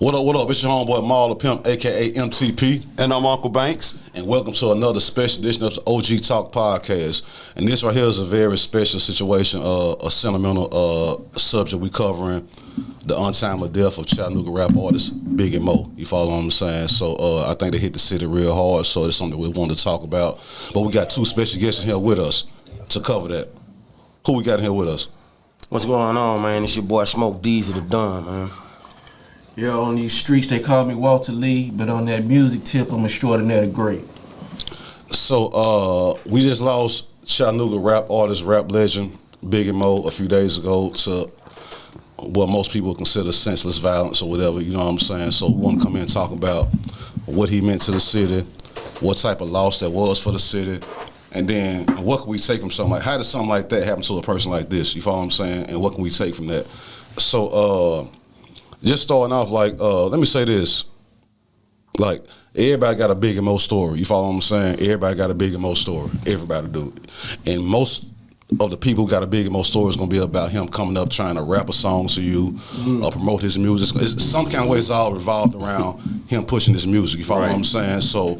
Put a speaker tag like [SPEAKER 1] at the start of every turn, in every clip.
[SPEAKER 1] What up? It's your homeboy Maul the Pimp, a.k.a. MTP.
[SPEAKER 2] And I'm Uncle Banks.
[SPEAKER 1] And welcome to another special edition of the OG Talk Podcast. And this right here is a very special situation, a sentimental subject we covering, the untimely death of Chattanooga rap artist Biggie Moe. You follow what I'm saying? So I think they hit the city real hard, so it's something we wanted to talk about. But we got two special guests in here with us to cover that. Who we got in here with us?
[SPEAKER 3] What's going on, man? It's your boy Smokke Dogg the Don, man.
[SPEAKER 4] Yeah, on these streets they call me Walter Lee, but on that music tip, I'm extraordinary great.
[SPEAKER 1] So we just lost Chattanooga rap artist, rap legend Biggie Moe a few days ago to what most people consider senseless violence or whatever. You know what I'm saying? So we want to come in and talk about what he meant to the city, what type of loss that was for the city, and then what can we take from something like, how did something like that happen to a person like this? You follow what I'm saying? And what can we take from that? So just starting off, like, let me say this. Like, everybody got a Biggie Moe story. You follow what I'm saying? Everybody got a Biggie Moe story. Everybody do. And most of the people who got a Biggie Moe story is going to be about him coming up trying to rap a song to you or promote his music. It's, some kind of way it's all revolved around him pushing his music. You follow what I'm saying? So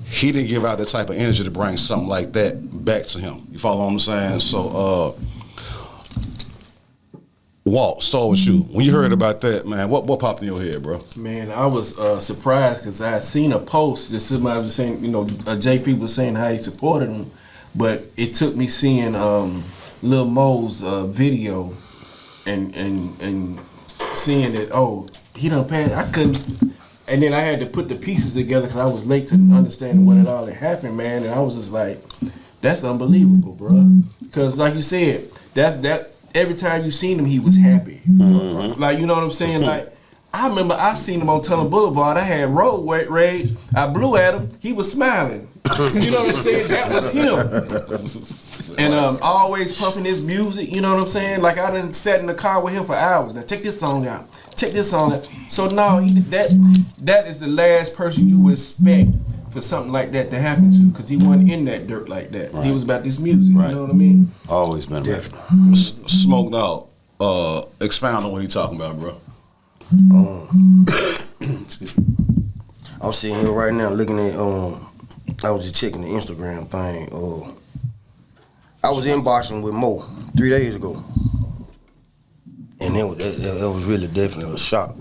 [SPEAKER 1] he didn't give out that type of energy to bring something like that back to him. You follow what I'm saying? So, Walt, start with you. When you heard about that, man, what popped in your head, bro?
[SPEAKER 4] Man, I was surprised because I had seen a post that somebody was saying, you know, J.F. was saying how he supported him, but it took me seeing Lil Mo's video and seeing that, oh, he done passed. I couldn't, and then I had to put the pieces together because I was late to understanding what it all had happened, man, and I was just like, that's unbelievable, bro. Because like you said, that. Every time you seen him, he was happy. Like, you know what I'm saying? Like, I remember I seen him on Tunnel Boulevard. I had road rage. I blew at him. He was smiling. You know what I'm saying? That was him. And always pumping his music. You know what I'm saying? Like, I done sat in the car with him for hours. Now, check this song out. Check this song out. So, no, that is the last person you would expect for something like that to happen to, because he wasn't in that dirt like that. Right. He was about this music, you know what I mean?
[SPEAKER 2] Always been about
[SPEAKER 1] Smoke Dogg, expound on what he talking about, bro.
[SPEAKER 3] I'm sitting here right now looking at, I was just checking the Instagram thing. I was inboxing with Mo 3 days ago, and it was really definitely a shock.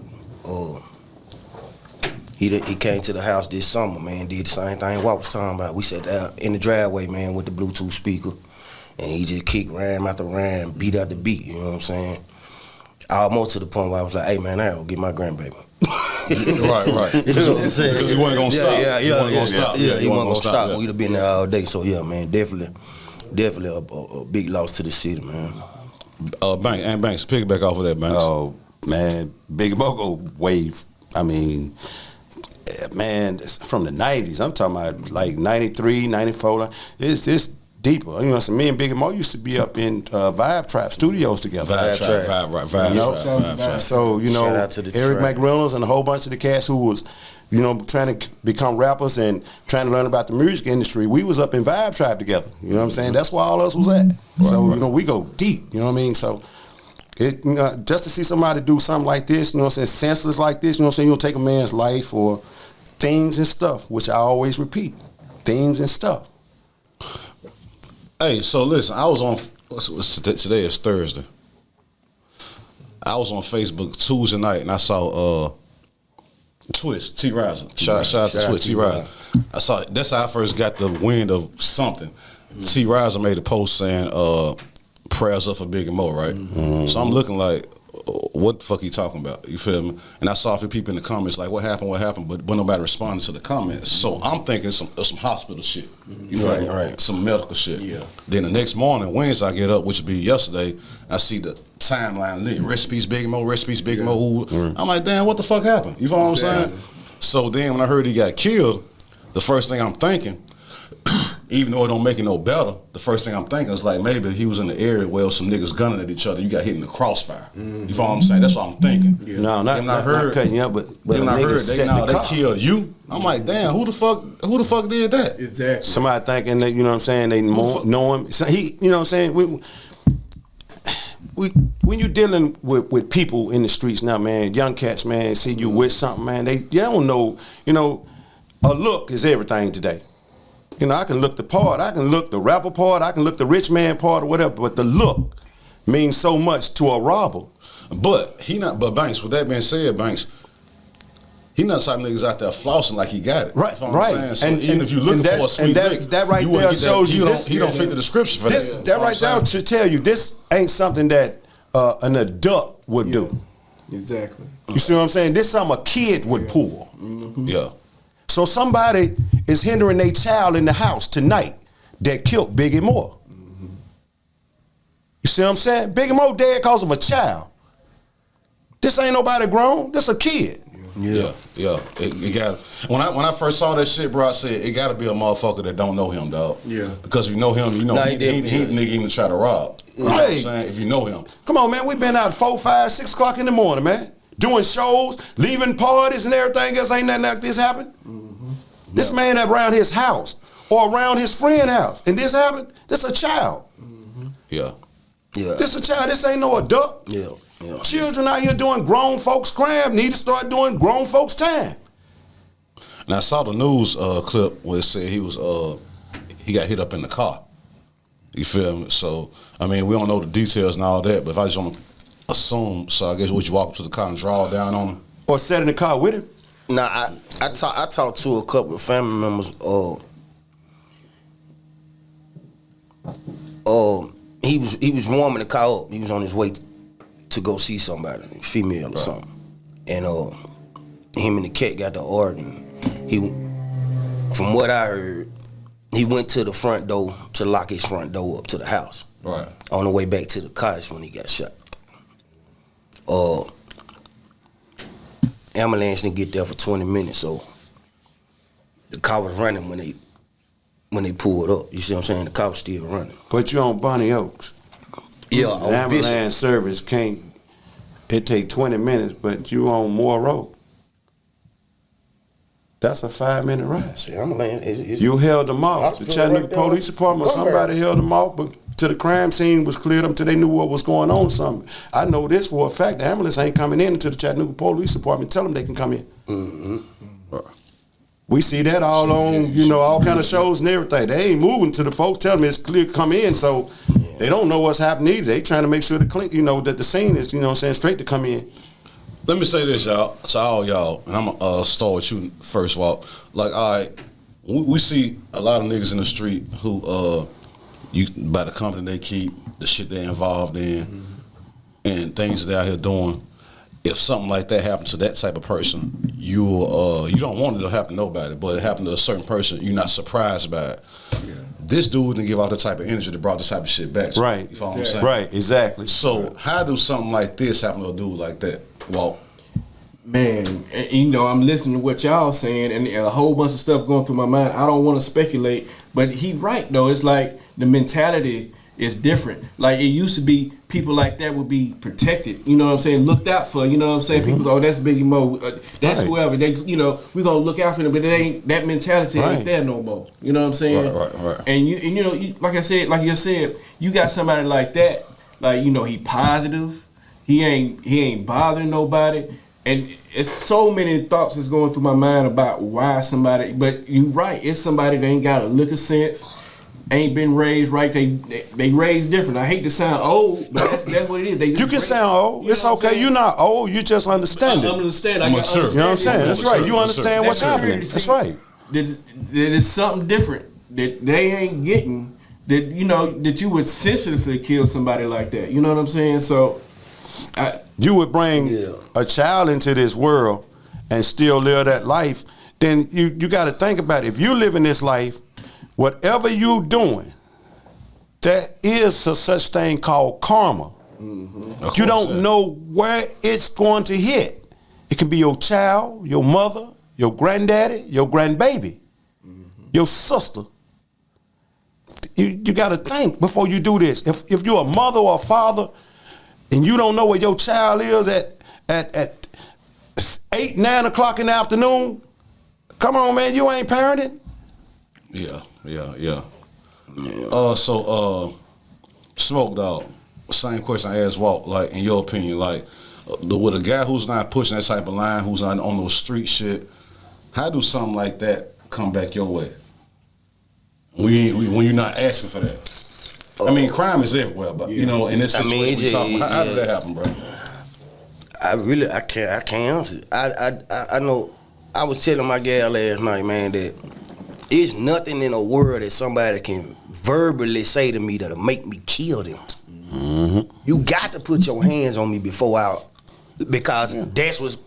[SPEAKER 3] He came to the house this summer, man, did the same thing Walt was talking about. We sat down in the driveway, man, with the Bluetooth speaker, and he just kicked rhyme after rhyme, beat out the beat, you know what I'm saying? Almost to the point where I was like, hey, man, I gotta get my grandbaby.
[SPEAKER 1] Right.
[SPEAKER 3] You know what I'm saying?
[SPEAKER 1] Because he wasn't gonna stop.
[SPEAKER 3] Yeah, he wasn't gonna stop.
[SPEAKER 1] Yeah.
[SPEAKER 3] We'd have been there all day. So, yeah, man, definitely a big loss to the city, man.
[SPEAKER 1] Banks, piggyback off of that, Banks.
[SPEAKER 2] Oh, man, Biggie Moe go wave. I mean, man, it's from the 90s. I'm talking about like 93, 94. It's deeper. You know, so me and Biggie Moe used to be up in Vibe Trap studios together.
[SPEAKER 1] Vibe Trap.
[SPEAKER 2] So, you know, Eric
[SPEAKER 3] Trap.
[SPEAKER 2] McReynolds and a whole bunch of the cats who was, you know, trying to become rappers and trying to learn about the music industry, we was up in Vibe Trap together. You know what I'm saying? That's where all us was at. So, you know, we go deep. You know what I mean? So, it, you know, just to see somebody do something like this, you know what I'm saying, senseless like this, you know what I'm saying, you don't take a man's life or things and stuff, which I always repeat, things and stuff.
[SPEAKER 1] Hey, so listen, I was on, today is Thursday. I was on Facebook Tuesday night and I saw Twist, T. Riser. Shout out to Twist, T. Riser. I saw, that's how I first got the wind of something. T. Riser made a post saying, prayers up for Biggie Moe, right? So I'm looking like, what the fuck he talking about? You feel me? And I saw a few people in the comments like, what happened? But nobody responded to the comments. So I'm thinking some hospital shit. You feel me? Right. Some medical shit. Yeah. Then the next morning, Wednesday, I get up, which would be yesterday, I see the timeline lit. Recipes Biggie Moe, Recipes Biggie Moe. I'm like, damn, what the fuck happened? You know what I'm saying? So then when I heard he got killed, the first thing I'm thinking, even though it don't make it no better, the first thing I'm thinking is like maybe he was in the area where some niggas gunning at each other. You got hit in the crossfire. You follow what I'm saying? That's what I'm thinking.
[SPEAKER 2] Yeah. No, not cutting you up, but
[SPEAKER 1] then I heard they killed you. I'm like, damn, who the fuck did that?
[SPEAKER 4] Exactly.
[SPEAKER 2] Somebody thinking that, you know what I'm saying, they know him. So he, you know what I'm saying, when you dealing with people in the streets now, man, young cats, man, see you with something, man, they don't know, a look is everything today. I can look the part, I can look the rapper part, I can look the rich man part or whatever, but the look means so much to a robber.
[SPEAKER 1] But Banks, with that being said, Banks, he not the type of niggas out there flossing like he got it.
[SPEAKER 2] Right,
[SPEAKER 1] you know what I'm saying?
[SPEAKER 2] And
[SPEAKER 1] even if you're looking for a sweet nigga,
[SPEAKER 2] that right there shows you this.
[SPEAKER 1] He don't fit the description for that.
[SPEAKER 2] That right there should tell you this ain't something that an adult would do.
[SPEAKER 4] Exactly.
[SPEAKER 2] You see what I'm saying? This is something a kid would pull.
[SPEAKER 1] Mm-hmm. Yeah.
[SPEAKER 2] So somebody is hindering their child in the house tonight that killed Biggie Moe. Mm-hmm. You see what I'm saying? Biggie Moe dead because of a child. This ain't nobody grown. This a kid.
[SPEAKER 1] Yeah. It got. When I first saw that shit, bro, I said it got to be a motherfucker that don't know him, dog. Yeah. Because if you know him, he nigga even try to rob. You know what I'm saying? If you know him.
[SPEAKER 2] Come on, man. We been out 4, 5, 6 o'clock in the morning, man. Doing shows, leaving parties and everything else. Ain't nothing like this happen. Mm-hmm. This man around his house or around his friend's house, and this happened. This a child.
[SPEAKER 1] Mm-hmm. Yeah.
[SPEAKER 2] This a child. This ain't no adult.
[SPEAKER 3] Yeah.
[SPEAKER 2] Children out here doing grown folks crime need to start doing grown folks time.
[SPEAKER 1] And I saw the news clip where it said he got hit up in the car. You feel me? So I mean, we don't know the details and all that, but if I just want to assume, so I guess would you walk up to the car and draw down on him,
[SPEAKER 2] or sit in the car with him?
[SPEAKER 3] Nah, I talked to a couple of family members. He was warming the car up. He was on his way to go see somebody, female or something, and him and the cat got to arguing. From what I heard, he went to the front door to lock his front door up to the house.
[SPEAKER 1] Right.
[SPEAKER 3] On the way back to the cottage when he got shot. Ambulance didn't get there for 20 minutes, so the car was running when they pulled up. You see what I'm saying? The car was still running.
[SPEAKER 2] But you on Bonnie Oaks.
[SPEAKER 3] Yeah,
[SPEAKER 2] the ambulance service can't. It take 20 minutes, but you on Moore Road. That's a 5-minute ride.
[SPEAKER 3] See, ambulance.
[SPEAKER 2] You held them off. The Chattanooga Police Department, somebody held them off, but till the crime scene was cleared up, till they knew what was going on. Something. I know this for a fact. The ambulance ain't coming in until the Chattanooga Police Department tell them they can come in. Mm-hmm. We see that all on, all kind of shows and everything. They ain't moving till the folks tell them it's clear to come in, so they don't know what's happening either. They trying to make sure that the scene is, straight to come in.
[SPEAKER 1] Let me say this, y'all, to all y'all, and I'm going to start with you first, Walt. Like, all right, we see a lot of niggas in the street who, by the company they keep, the shit they involved in, and things they're out here doing. If something like that happened to that type of person, you don't want it to happen to nobody, but it happened to a certain person, you're not surprised by it. Yeah. This dude didn't give off the type of energy that brought this type of shit back.
[SPEAKER 2] Right.
[SPEAKER 1] You follow what I'm saying?
[SPEAKER 2] Right, exactly.
[SPEAKER 1] So how do something like this happen to a dude like that? Walt?
[SPEAKER 4] Man, I'm listening to what y'all saying, and a whole bunch of stuff going through my mind. I don't want to speculate, but he right though. It's like the mentality is different. Like it used to be, people like that would be protected. You know what I'm saying? Looked out for. You know what I'm saying? People go, that's Biggie Moe. That's whoever. They, we gonna look out for them, but it ain't that mentality ain't there no more. You know what I'm saying?
[SPEAKER 1] Right.
[SPEAKER 4] And you like you said, you got somebody like that. Like he positive. He ain't bothering nobody. And it's so many thoughts that's going through my mind about why somebody. But you right, it's somebody that ain't got a lick of sense. Ain't been raised right. They raised different. I hate to sound old, but that's what it is.
[SPEAKER 2] You can sound old. It's okay. You're not old. You just understand it.
[SPEAKER 4] I understand.
[SPEAKER 2] You know what I'm saying? That's right. You understand what's happening. That's right.
[SPEAKER 4] There's something different that they ain't getting. That you would senselessly kill somebody like that. You know what I'm saying? So,
[SPEAKER 2] you would bring a child into this world and still live that life. Then you got to think about it. If you live in this life, whatever you doing, there is a such thing called karma. Mm-hmm. You don't know where it's going to hit. It can be your child, your mother, your granddaddy, your grandbaby, your sister. You got to think before you do this. If you're a mother or a father and you don't know where your child is at 8, 9 o'clock in the afternoon, come on, man, you ain't parenting.
[SPEAKER 1] Yeah. So, Smokke Dogg, same question I asked Walt. Like, in your opinion, like, with a guy who's not pushing that type of line, who's on those street shit, how do something like that come back your way? When you're not asking for that. I mean, crime is everywhere, but you know, in this situation we talking about, how did that happen, bro?
[SPEAKER 3] I can't answer. I know. I was telling my gal last night, man, that it's nothing in the world that somebody can verbally say to me that'll make me kill them. Mm-hmm. You got to put your hands on me because that's what's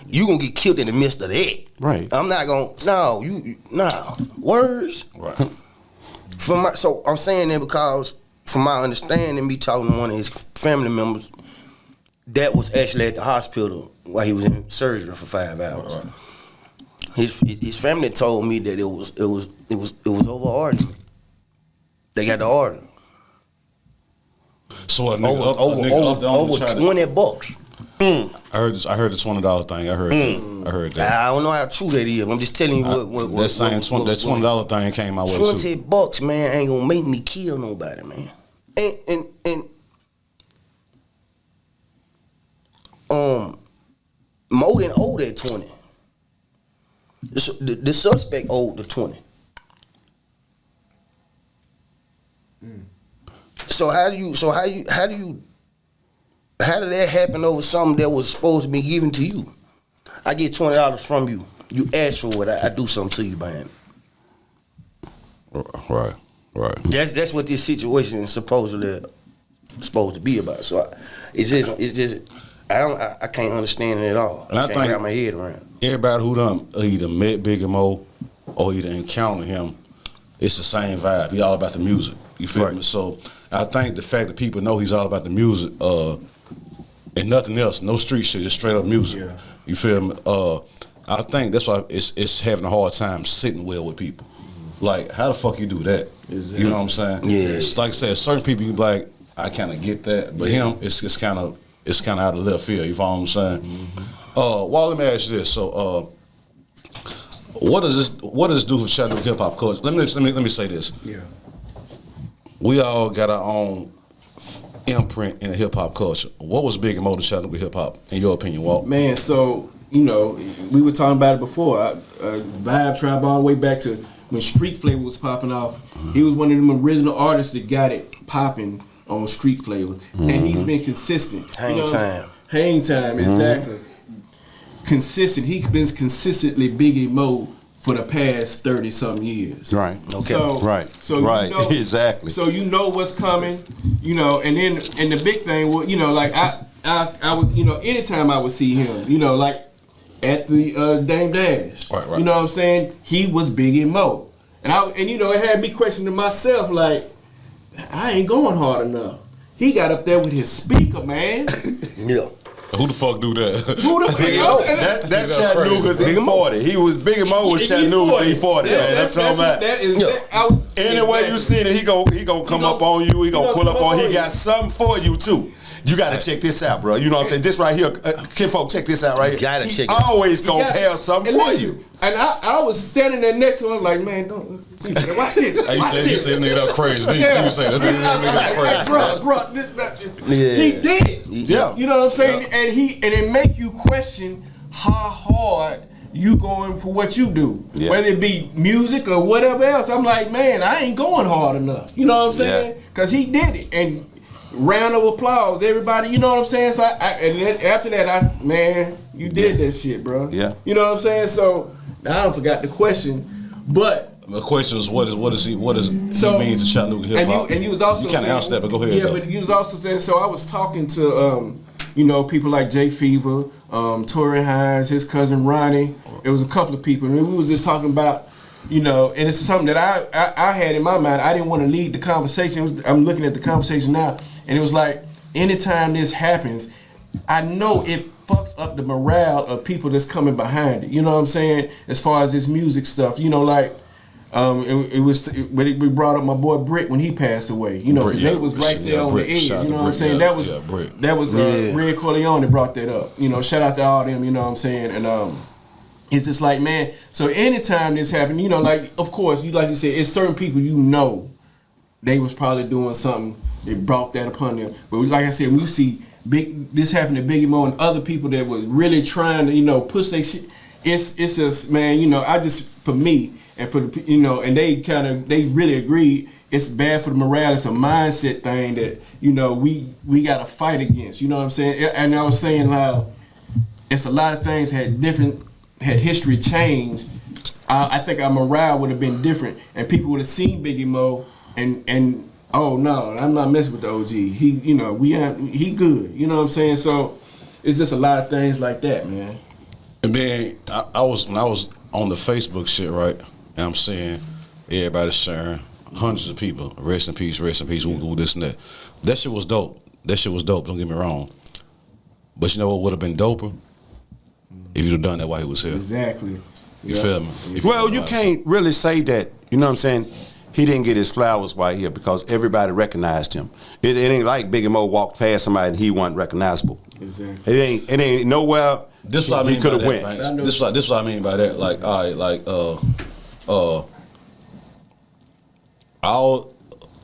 [SPEAKER 3] you gonna get killed in the midst of that. Right. I'm not gonna. Words. Right. So I'm saying that because, from my understanding, me talking to one of his family members, that was actually at the hospital while he was in surgery for 5 hours. Right. His family told me that it was over argument. They got the order.
[SPEAKER 1] So a
[SPEAKER 3] nigga over $20.
[SPEAKER 1] I heard the $20 thing. I heard that.
[SPEAKER 3] I don't know how true that is. I'm just telling you what
[SPEAKER 1] that $20 thing came out with
[SPEAKER 3] $20, man, ain't gonna make me kill nobody, man. And Mo didn't owe that 20. The suspect owed the 20. So how did that happen over something that was supposed to be given to you? I get $20 from you. You ask for it. I do something to you behind it.
[SPEAKER 1] Right.
[SPEAKER 3] That's what this situation is supposed to be about. So it's just I can't understand it at all.
[SPEAKER 1] And I
[SPEAKER 3] can't
[SPEAKER 1] think
[SPEAKER 3] wrap my head around.
[SPEAKER 1] Everybody who done either met Biggie Moe or either encountered him, it's the same vibe. He all about the music. You feel me? So I think the fact that people know he's all about the music and nothing else, no street shit, just straight up music. Yeah. You feel me? I think that's why it's having a hard time sitting well with people. Like, how the fuck you do that? Exactly. You know what I'm saying? Yeah. It's like I said, certain people you be like, I kind of get that, but him, it's kind of out of left field. You follow what I'm saying? Mm-hmm. Well, let me ask you this. So, what does this do for Chattanooga hip hop culture? Let me say this. Yeah. We all got our own imprint in the hip hop culture. What was Biggie Moe to Chattanooga hip hop, in your opinion, Walt?
[SPEAKER 4] Man, so we were talking about it before. Vibe Tribe all the way back to when Street Flavor was popping off. Mm-hmm. He was one of them original artists that got it popping on Street Flavor, and he's been consistent. Hang time, mm-hmm. Exactly. Consistent. He's been consistently Biggie Moe for the past 30-something years. Right. Okay. So right. Exactly. So you know what's coming. And then the big thing was, like I would, anytime I would see him, like at the Dame Dash. Right. You know what I'm saying? He was Biggie Moe, and it had me questioning myself, like, I ain't going hard enough. He got up there with his speaker, man. Yeah.
[SPEAKER 1] Who the fuck do that?
[SPEAKER 2] Who the fuck? That's Chattanooga to E40. He was Biggie Moe was Chattanooga to E40, man. That's all I'm at. Anyway you see that he gonna come up on you. He gonna pull up on. He got something for you too. You gotta check this out, bro. You know what I'm saying? This right here, kinfolk, check this out right here. You gotta check it. Always gonna have something for you.
[SPEAKER 4] And I was standing there next to him like, man, don't watch this.
[SPEAKER 1] You said nigga that crazy. You say that nigga crazy.
[SPEAKER 4] Bro, he did it. Yeah. You know what I'm saying? Yeah. And it make you question how hard you going for what you do. Yeah. Whether it be music or whatever else. I'm like, man, I ain't going hard enough. You know what I'm saying? Because he did it. And round of applause, everybody. You know what I'm saying? So and then after that, man, you did that shit, bro. Yeah. You know what I'm saying? So now I forgot the question, but
[SPEAKER 1] the question is what does he mean to Chattanooga hip hop?
[SPEAKER 4] And you was also
[SPEAKER 1] you kind of answered that, but go ahead.
[SPEAKER 4] Yeah, but you was also saying. So I was talking to people like Jay Fever, Tory Hines, his cousin Ronnie. It was a couple of people, and we was just talking about. And it's something that I had in my mind. I didn't want to lead the conversation. I'm looking at the conversation now, and it was like, anytime this happens, I know it fucks up the morale of people that's coming behind it. You know what I'm saying? As far as this music stuff, we brought up my boy Britt when he passed away. Britt, they was right there on the edge. You know what I'm saying? That was Red Corleone that brought that up. Shout out to all them. You know what I'm saying? And it's just like, man, so anytime this happened, like, of course, like you said, it's certain people they was probably doing something they brought that upon them. But like I said, we see this happen to Biggie Moe and other people that was really trying to, push their shit. It's just, man, I just, for me, and for the, and they really agreed, it's bad for the morale. It's a mindset thing that, we got to fight against. You know what I'm saying? And I was saying how it's a lot of things had history changed. I think our morale would have been different, and people would have seen Biggie Moe and oh no, I'm not messing with the OG. He good. You know what I'm saying? So it's just a lot of things like that, man.
[SPEAKER 1] And then when I was on the Facebook shit, right, and I'm seeing everybody sharing, hundreds of people, rest in peace, woo, this and that. That shit was dope. Don't get me wrong. But you know what would have been doper? If you'd have done that while he was here.
[SPEAKER 4] Exactly.
[SPEAKER 1] You feel me?
[SPEAKER 2] Well, you can't really say that, you know what I'm saying? He didn't get his flowers while here because everybody recognized him. It ain't like Biggie Moe walked past somebody and he wasn't recognizable.
[SPEAKER 4] Exactly.
[SPEAKER 2] It ain't nowhere
[SPEAKER 1] this what I mean
[SPEAKER 2] he could have went.
[SPEAKER 1] This what I mean by that. Like, all right, all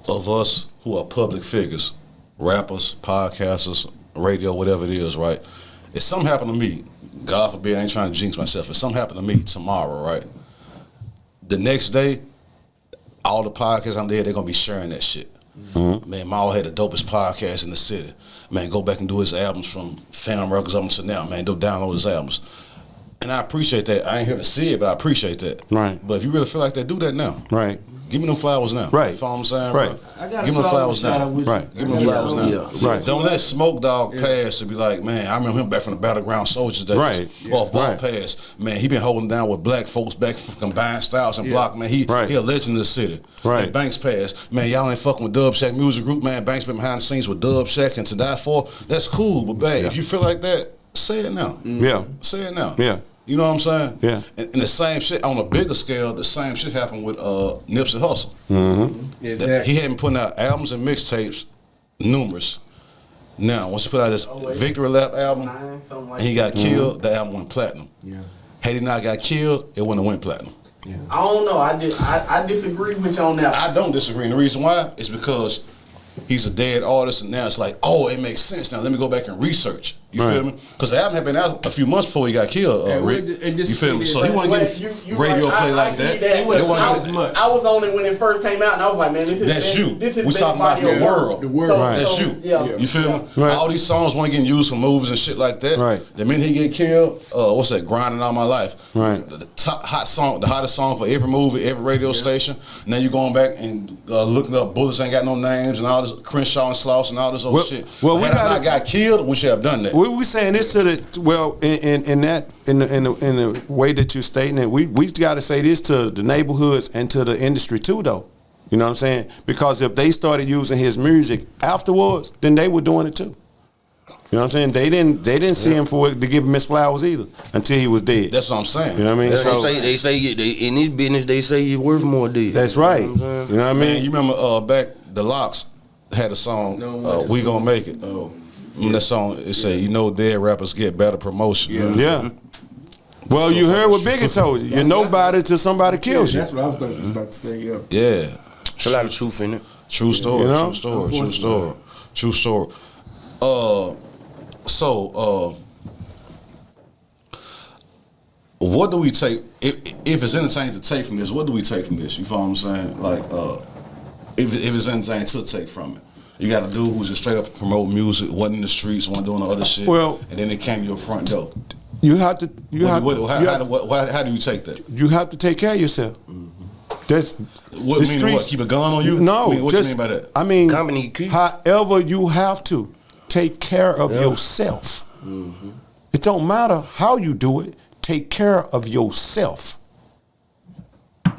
[SPEAKER 1] of us who are public figures, rappers, podcasters, radio, whatever it is, right? If something happened to me, God forbid, I ain't trying to jinx myself. If something happened to me tomorrow, right? The next day, all the podcasts I'm there, they're gonna be sharing that shit. Mm-hmm. Man, Maul had the dopest podcast in the city. Man, go back and do his albums from Phantom Records up until now. Man, go download his albums. And I appreciate that. I ain't here to see it, but I appreciate that.
[SPEAKER 2] Right.
[SPEAKER 1] But if you really feel like that, do that now.
[SPEAKER 2] Right.
[SPEAKER 1] Give me them flowers now.
[SPEAKER 2] Right.
[SPEAKER 1] You follow what I'm saying?
[SPEAKER 2] Right.
[SPEAKER 1] Bro? Give me them flowers now.
[SPEAKER 2] Right.
[SPEAKER 1] Give me them flowers now.
[SPEAKER 2] Yeah. Right.
[SPEAKER 1] Don't let Smokke Dogg pass to be like, man, I remember him back from the Battleground Soldiers days.
[SPEAKER 2] Right.
[SPEAKER 1] Or Vault pass. Man, he been holding down with black folks back from Combined Styles and Block. Man, he a legend in the city.
[SPEAKER 2] Right.
[SPEAKER 1] And Banks pass. Man, y'all ain't fucking with Dub Shack Music Group. Man, Banks been behind the scenes with Dub Shack and To Die For. That's cool. But, babe, if you feel like that, say it now.
[SPEAKER 2] Yeah.
[SPEAKER 1] Say it now.
[SPEAKER 2] Yeah.
[SPEAKER 1] You know what I'm saying?
[SPEAKER 2] Yeah.
[SPEAKER 1] And the same shit, on a bigger scale, the same shit happened with Nipsey Hussle.
[SPEAKER 2] Mm-hmm.
[SPEAKER 4] Exactly.
[SPEAKER 1] He hadn't put out albums and mixtapes, numerous. Now, once he put out this Victory Lap album, and he got killed, the album went platinum.
[SPEAKER 4] Yeah.
[SPEAKER 1] Had he not got killed, it wouldn't have went platinum.
[SPEAKER 5] Yeah. I don't know. I disagree with you on that.
[SPEAKER 1] I don't disagree. And the reason why is because he's a dead artist, and now it's like, oh, it makes sense. Now let me go back and research. You feel me? Because the album had been out a few months before he got killed, Rick. You feel me? So he wasn't getting radio play like that.
[SPEAKER 5] I was on it when it first came out, and I was like, man,
[SPEAKER 1] that's you. We talking about the world.
[SPEAKER 4] The world.
[SPEAKER 1] That's you.
[SPEAKER 5] Yeah.
[SPEAKER 1] You feel me? Right. All these songs weren't getting used for movies and shit like that.
[SPEAKER 2] Right.
[SPEAKER 1] The minute he get killed, what's that? Grinding All My Life.
[SPEAKER 2] Right.
[SPEAKER 1] The top hot song, the hottest song for every movie, every radio station. Now you going back and looking up Bullets Ain't Got No Names and all this Crenshaw and Sloss and all this old shit.
[SPEAKER 2] Well,
[SPEAKER 1] had I not got killed, we should have done that.
[SPEAKER 2] We saying this to the in the way that you're stating it, we got to say this to the neighborhoods and to the industry too, though. You know what I'm saying? Because if they started using his music afterwards, then they were doing it too. You know what I'm saying? They didn't see him for it to give him his flowers either until he was dead.
[SPEAKER 1] That's what I'm saying.
[SPEAKER 2] You know what I mean?
[SPEAKER 3] They say in this business they say you're worth more dead.
[SPEAKER 2] That's right. You know what I mean?
[SPEAKER 1] Man, you remember back the Locks had a song, We Gonna Make It.
[SPEAKER 4] Oh.
[SPEAKER 1] That song, it say, dead rappers get better promotion.
[SPEAKER 2] Yeah. Well, you heard what Biggie told you. You're nobody till somebody kills you.
[SPEAKER 4] That's what I was about to say. Yeah.
[SPEAKER 1] Yeah.
[SPEAKER 3] There's a lot of truth in it.
[SPEAKER 1] True story.
[SPEAKER 2] You know?
[SPEAKER 1] True story. So, what do we take if it's anything to take from this? What do we take from this? You follow what I'm saying? Like, if it's anything to take from it. You got a dude who's just straight up promote music, wasn't in the streets, wasn't doing the other shit, and then it came to your front door.
[SPEAKER 2] You have to. How
[SPEAKER 1] do you take that?
[SPEAKER 2] You have to take care of yourself. That's
[SPEAKER 1] what mean. What, keep a gun on you?
[SPEAKER 2] No.
[SPEAKER 1] What you mean by that?
[SPEAKER 2] I mean,
[SPEAKER 3] company.
[SPEAKER 2] However, you have to take care of yourself. Mm-hmm. It don't matter how you do it. Take care of yourself.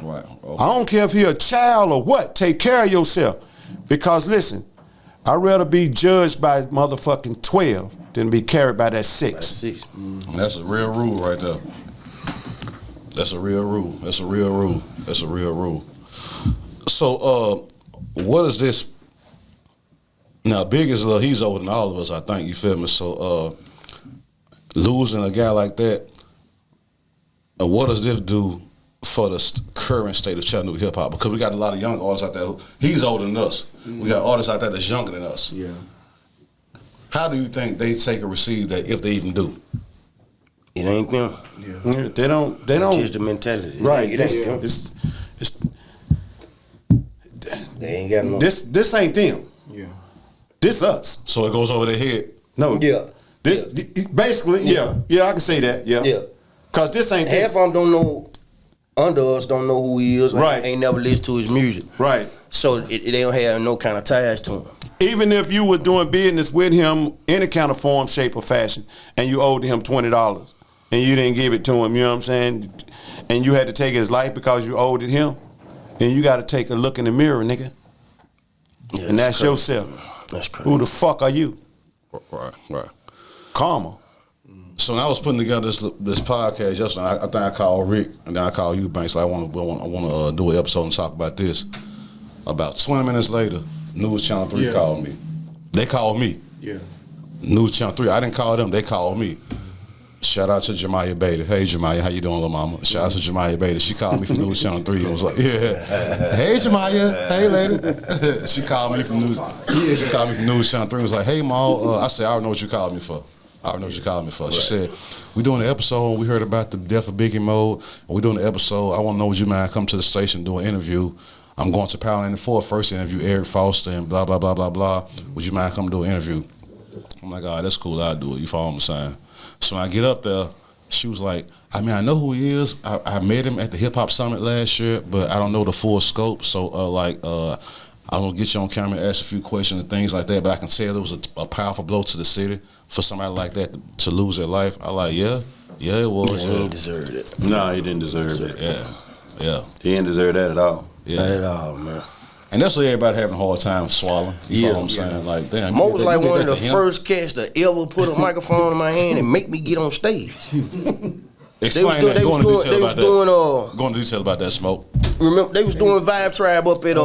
[SPEAKER 1] Right. Okay.
[SPEAKER 2] I don't care if you're a child or what. Take care of yourself. Because listen, I'd rather be judged by motherfucking 12 than be carried by that 6.
[SPEAKER 3] That's 6. Mm-hmm.
[SPEAKER 1] That's a real rule right there. That's a real rule. So, what is this? Now, Big is he's older than all of us, I think. You feel me? So, losing a guy like that, what does this do for the current state of Chattanooga hip hop? Because we got a lot of young artists out there. He's older than us. We got artists out there that's younger than us.
[SPEAKER 4] Yeah.
[SPEAKER 1] How do you think they take or receive that, if they even do?
[SPEAKER 3] It ain't them.
[SPEAKER 4] Yeah.
[SPEAKER 2] They don't.
[SPEAKER 3] It's the mentality.
[SPEAKER 2] Right.
[SPEAKER 3] It ain't them. They ain't got no.
[SPEAKER 2] This ain't them.
[SPEAKER 4] Yeah.
[SPEAKER 2] This us.
[SPEAKER 1] So it goes over their head.
[SPEAKER 2] No.
[SPEAKER 3] Yeah.
[SPEAKER 2] This basically. Yeah. I can say that. Yeah.
[SPEAKER 3] Yeah.
[SPEAKER 2] Cause this ain't
[SPEAKER 3] Half
[SPEAKER 2] them.
[SPEAKER 3] of them don't know. Under us don't know who he is.
[SPEAKER 2] Right.
[SPEAKER 3] Ain't never listened to his music.
[SPEAKER 2] Right.
[SPEAKER 3] So they don't have no kind of ties to him.
[SPEAKER 2] Even if you were doing business with him, any kind of form, shape, or fashion, and you owed him $20, and you didn't give it to him, you know what I'm saying? And you had to take his life because you owed it him, then you got to take a look in the mirror, nigga.
[SPEAKER 3] Yeah,
[SPEAKER 2] And that's
[SPEAKER 3] crazy.
[SPEAKER 2] yourself.
[SPEAKER 3] That's crazy.
[SPEAKER 2] Who the fuck are you?
[SPEAKER 1] Right.
[SPEAKER 2] Karma.
[SPEAKER 1] So when I was putting together this podcast yesterday, I think I called Rick, and then I called you, Banks. I want to do an episode and talk about this. About 20 minutes later, News Channel 3 called me. They called me.
[SPEAKER 4] Yeah.
[SPEAKER 1] News Channel 3. I didn't call them. They called me. Shout out to Jemiah Beta. Hey, Jemiah, how you doing, little mama? Shout out to Jemiah Beta. She called me from News Channel 3 and was like, yeah. Hey, Jemiah. Hey, lady. She called me from News. Yeah, she called me from News Channel 3 and was like, hey, Ma. I said, I already know what you called me for. She said, we doing an episode. We heard about the death of Biggie Moe. And we doing an episode. I want to know, would you mind come to the station and do an interview? I'm going to Power 94, first interview, Eric Foster and blah, blah, blah, blah, blah. Would you mind come do an interview? I'm like, all right, that's cool. I'll do it. You follow what I'm saying? So when I get up there, she was like, I mean, I know who he is. I met him at the Hip Hop Summit last year, but I don't know the full scope. So, I'm going to get you on camera and ask a few questions and things like that, but I can tell it was a powerful blow to the city for somebody like that to lose their life. I like, yeah, it was.
[SPEAKER 3] He ain't deserved it.
[SPEAKER 2] No, he didn't deserve it.
[SPEAKER 1] Yeah.
[SPEAKER 2] He didn't deserve that at all.
[SPEAKER 1] Yeah.
[SPEAKER 3] Not at all, man.
[SPEAKER 1] And that's what everybody having a hard time swallowing. You know what I'm
[SPEAKER 3] Yeah.
[SPEAKER 1] saying? Like, damn.
[SPEAKER 3] Mo was like one of the
[SPEAKER 1] him?
[SPEAKER 3] first cats to ever put a microphone in my hand and make me get on stage.
[SPEAKER 1] Explain that. Go into detail about that. Go into detail about that, Smoke.
[SPEAKER 3] Remember, they was doing Vibe Tribe up at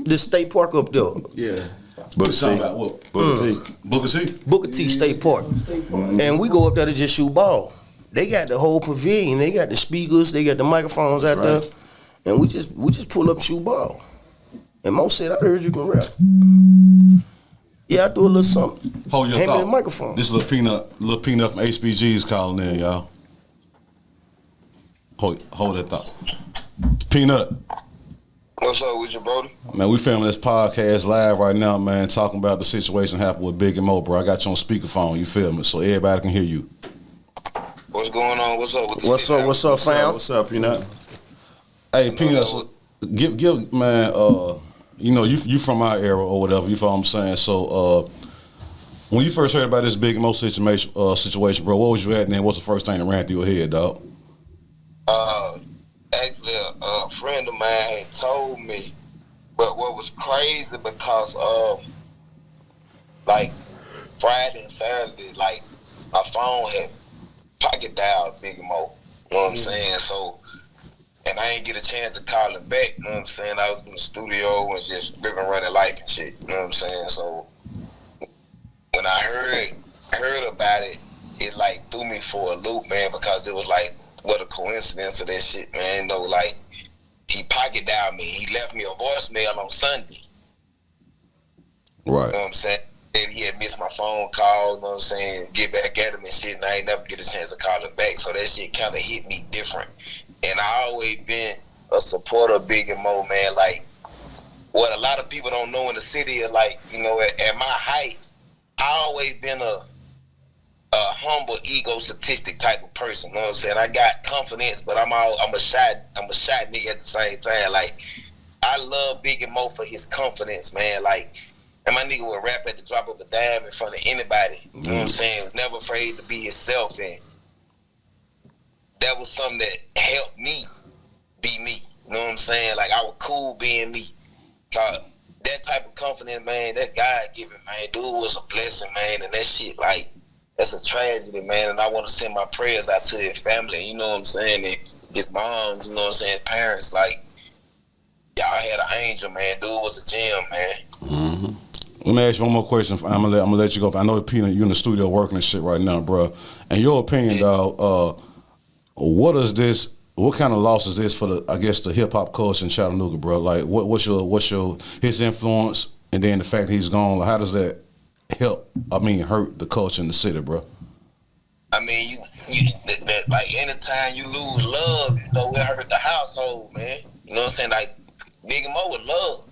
[SPEAKER 3] the state park up there.
[SPEAKER 4] Yeah.
[SPEAKER 2] Booker
[SPEAKER 1] Talking
[SPEAKER 2] T.
[SPEAKER 1] about what?
[SPEAKER 2] Booker T.
[SPEAKER 1] Booker T?
[SPEAKER 3] Booker T State Park. And we go up there to just shoot ball. They got the whole pavilion. They got the speakers. They got the microphones out there. And we just pull up and shoot ball. And Mo said, I heard you can rap. Yeah, I do a little something.
[SPEAKER 1] Hold your
[SPEAKER 3] Hand me
[SPEAKER 1] thought.
[SPEAKER 3] the microphone.
[SPEAKER 1] This little peanut from HBG is calling in, y'all. Hold that thought. Peanut.
[SPEAKER 6] What's up with you, Brody?
[SPEAKER 1] Man, we filming this podcast live right now, man, talking about the situation happened with Biggie Moe, bro. I got you on speakerphone, you feel me? So everybody can hear you.
[SPEAKER 6] What's going on? What's up with the
[SPEAKER 3] What's up, fam?
[SPEAKER 2] What's up, Peanut?
[SPEAKER 1] Hey, Peanut, so give man, you know, you from our era or whatever, you feel what I'm saying? So when you first heard about this Biggie Moe situation, bro, what was you at and then what's the first thing that ran through your head, dog?
[SPEAKER 6] Actually, a friend of mine had told me, but what was crazy because like Friday and Saturday, like my phone had pocket dialed Biggie Moe. You know what I'm saying? So, and I ain't get a chance to call him back. You know what I'm saying? I was in the studio and just living, running life and shit. You know what I'm saying? So, when I heard about it, it like threw me for a loop, man, because it was like, what a coincidence of that shit, man. You know, like, he pocket dialed me. He left me a voicemail on Sunday.
[SPEAKER 1] Right.
[SPEAKER 6] You know what I'm saying? And he had missed my phone call, you know what I'm saying, get back at him and shit, and I ain't never get a chance to call him back. So that shit kind of hit me different. And I always been a supporter of Biggie Moe, man. Like, what a lot of people don't know in the city is, like, you know, at my height, I always been a humble, egotistic type of person. You know what I'm saying? I got confidence, but I'm a shy nigga at the same time. Like, I love Biggie Moe for his confidence, man. Like, and my nigga would rap at the drop of a dime in front of anybody. You know what I'm saying? Never afraid to be himself, and that was something that helped me be me. You know what I'm saying? Like, I was cool being me. Cause that type of confidence, man, that God-given, man, dude was a blessing, man, and that shit, like, that's a tragedy, man, and I want to send my prayers out to his family, you know what I'm saying, and his moms, you know what I'm saying, parents, like, y'all had an angel, man. Dude was a gem, man.
[SPEAKER 1] Mm-hmm. Let me ask you one more question. I'm gonna let you go. I know, Peanut, you in the studio working and shit right now, bro. In your opinion, dog, What kind of loss is this for the hip hop culture in Chattanooga, bro? Like, what's his influence, and then the fact that he's gone? Like, how does that hurt the culture in the city, bro?
[SPEAKER 6] I mean, like anytime you lose love, it hurt the household, man. You know what I'm saying? Like Biggie Moe with love.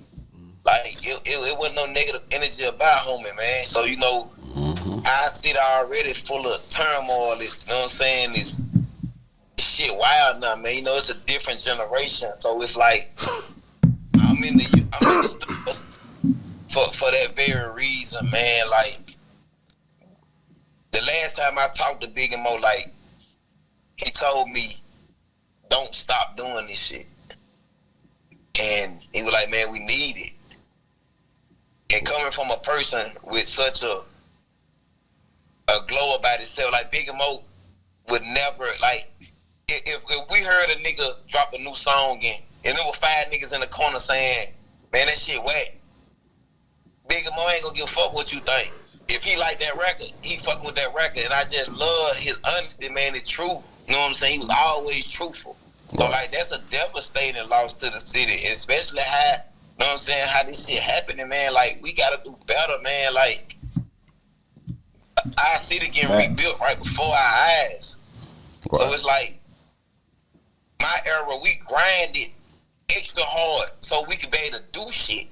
[SPEAKER 6] Like it wasn't no negative energy about homie, man. So I see that already full of turmoil. You know what I'm saying? It's shit wild now, man. It's a different generation. So it's like I'm in the for that very reason, man. Like the last time I talked to Biggie Moe, like he told me, "Don't stop doing this shit." And he was like, "Man, we need it." And coming from a person with such a glow about itself, like Biggie Moe would never, like, if we heard a nigga drop a new song and there were 5 niggas in the corner saying, "Man, that shit whack," Biggie Moe ain't gonna give a fuck what you think. If he like that record, he fucking with that record. And I just love his honesty, man. It's true. You know what I'm saying? He was always truthful. So, like, that's a devastating loss to the city, especially how, you know what I'm saying, how this shit happening, man. Like, we got to do better, man. Like, our city getting rebuilt right before our eyes. Right. So, it's like, my era, we grinded extra hard so we could be able to do shit,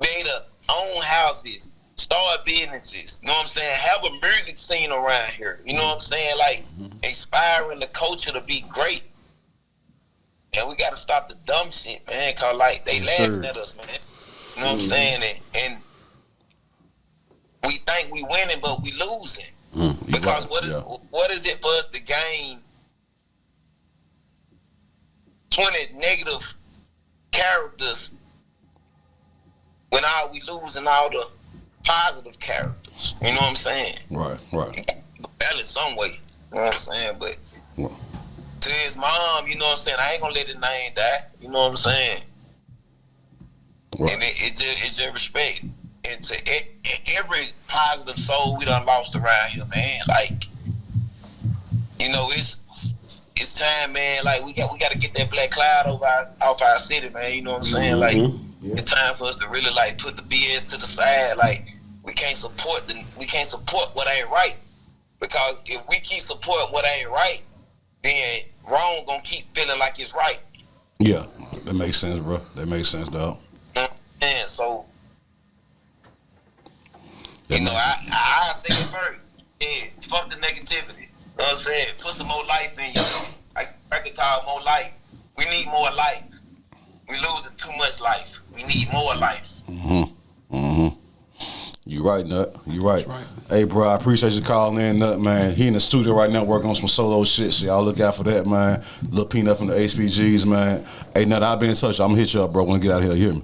[SPEAKER 6] be able to own houses, start businesses, you know what I'm saying, have a music scene around here, you know what I'm saying, like, inspiring the culture to be great. And we got to stop the dumb shit, man, because, like, they laughing at us, man. You know what I'm saying? And we think we winning, but we losing. Because what is it for us to gain 20 negative characters when all we losing all the positive characters? You know what I'm saying?
[SPEAKER 1] Right.
[SPEAKER 6] Balance some way. You know what I'm saying? But to his mom, you know what I'm saying, I ain't gonna let his name die. You know what I'm saying? Right. And it's just respect. And to every positive soul we done lost around here, man. Like, it's time, man. Like, we got to get that black cloud off our city, man. You know what I'm saying? Like, it's time for us to really, like, put the BS to the side. Like, we can't support what ain't right. Because if we keep supporting what ain't right, then wrong gonna keep feeling like it's right.
[SPEAKER 1] Yeah, that makes sense, bro. That makes sense, dog.
[SPEAKER 6] And so, I say it first. Yeah, fuck the negativity. You know what I'm saying? Put some more life in you. I could call more life. We need more life. We losing too much life. We need more life.
[SPEAKER 1] You right, Nut. You right. Hey, bro, I appreciate you calling in, Nut, man. He in the studio right now working on some solo shit, so y'all look out for that, man. Lil Peanut from the HPGs, man. Hey, Nut, I'll be in touch. I'm gonna hit you up, bro, when I get out of here. You hear me?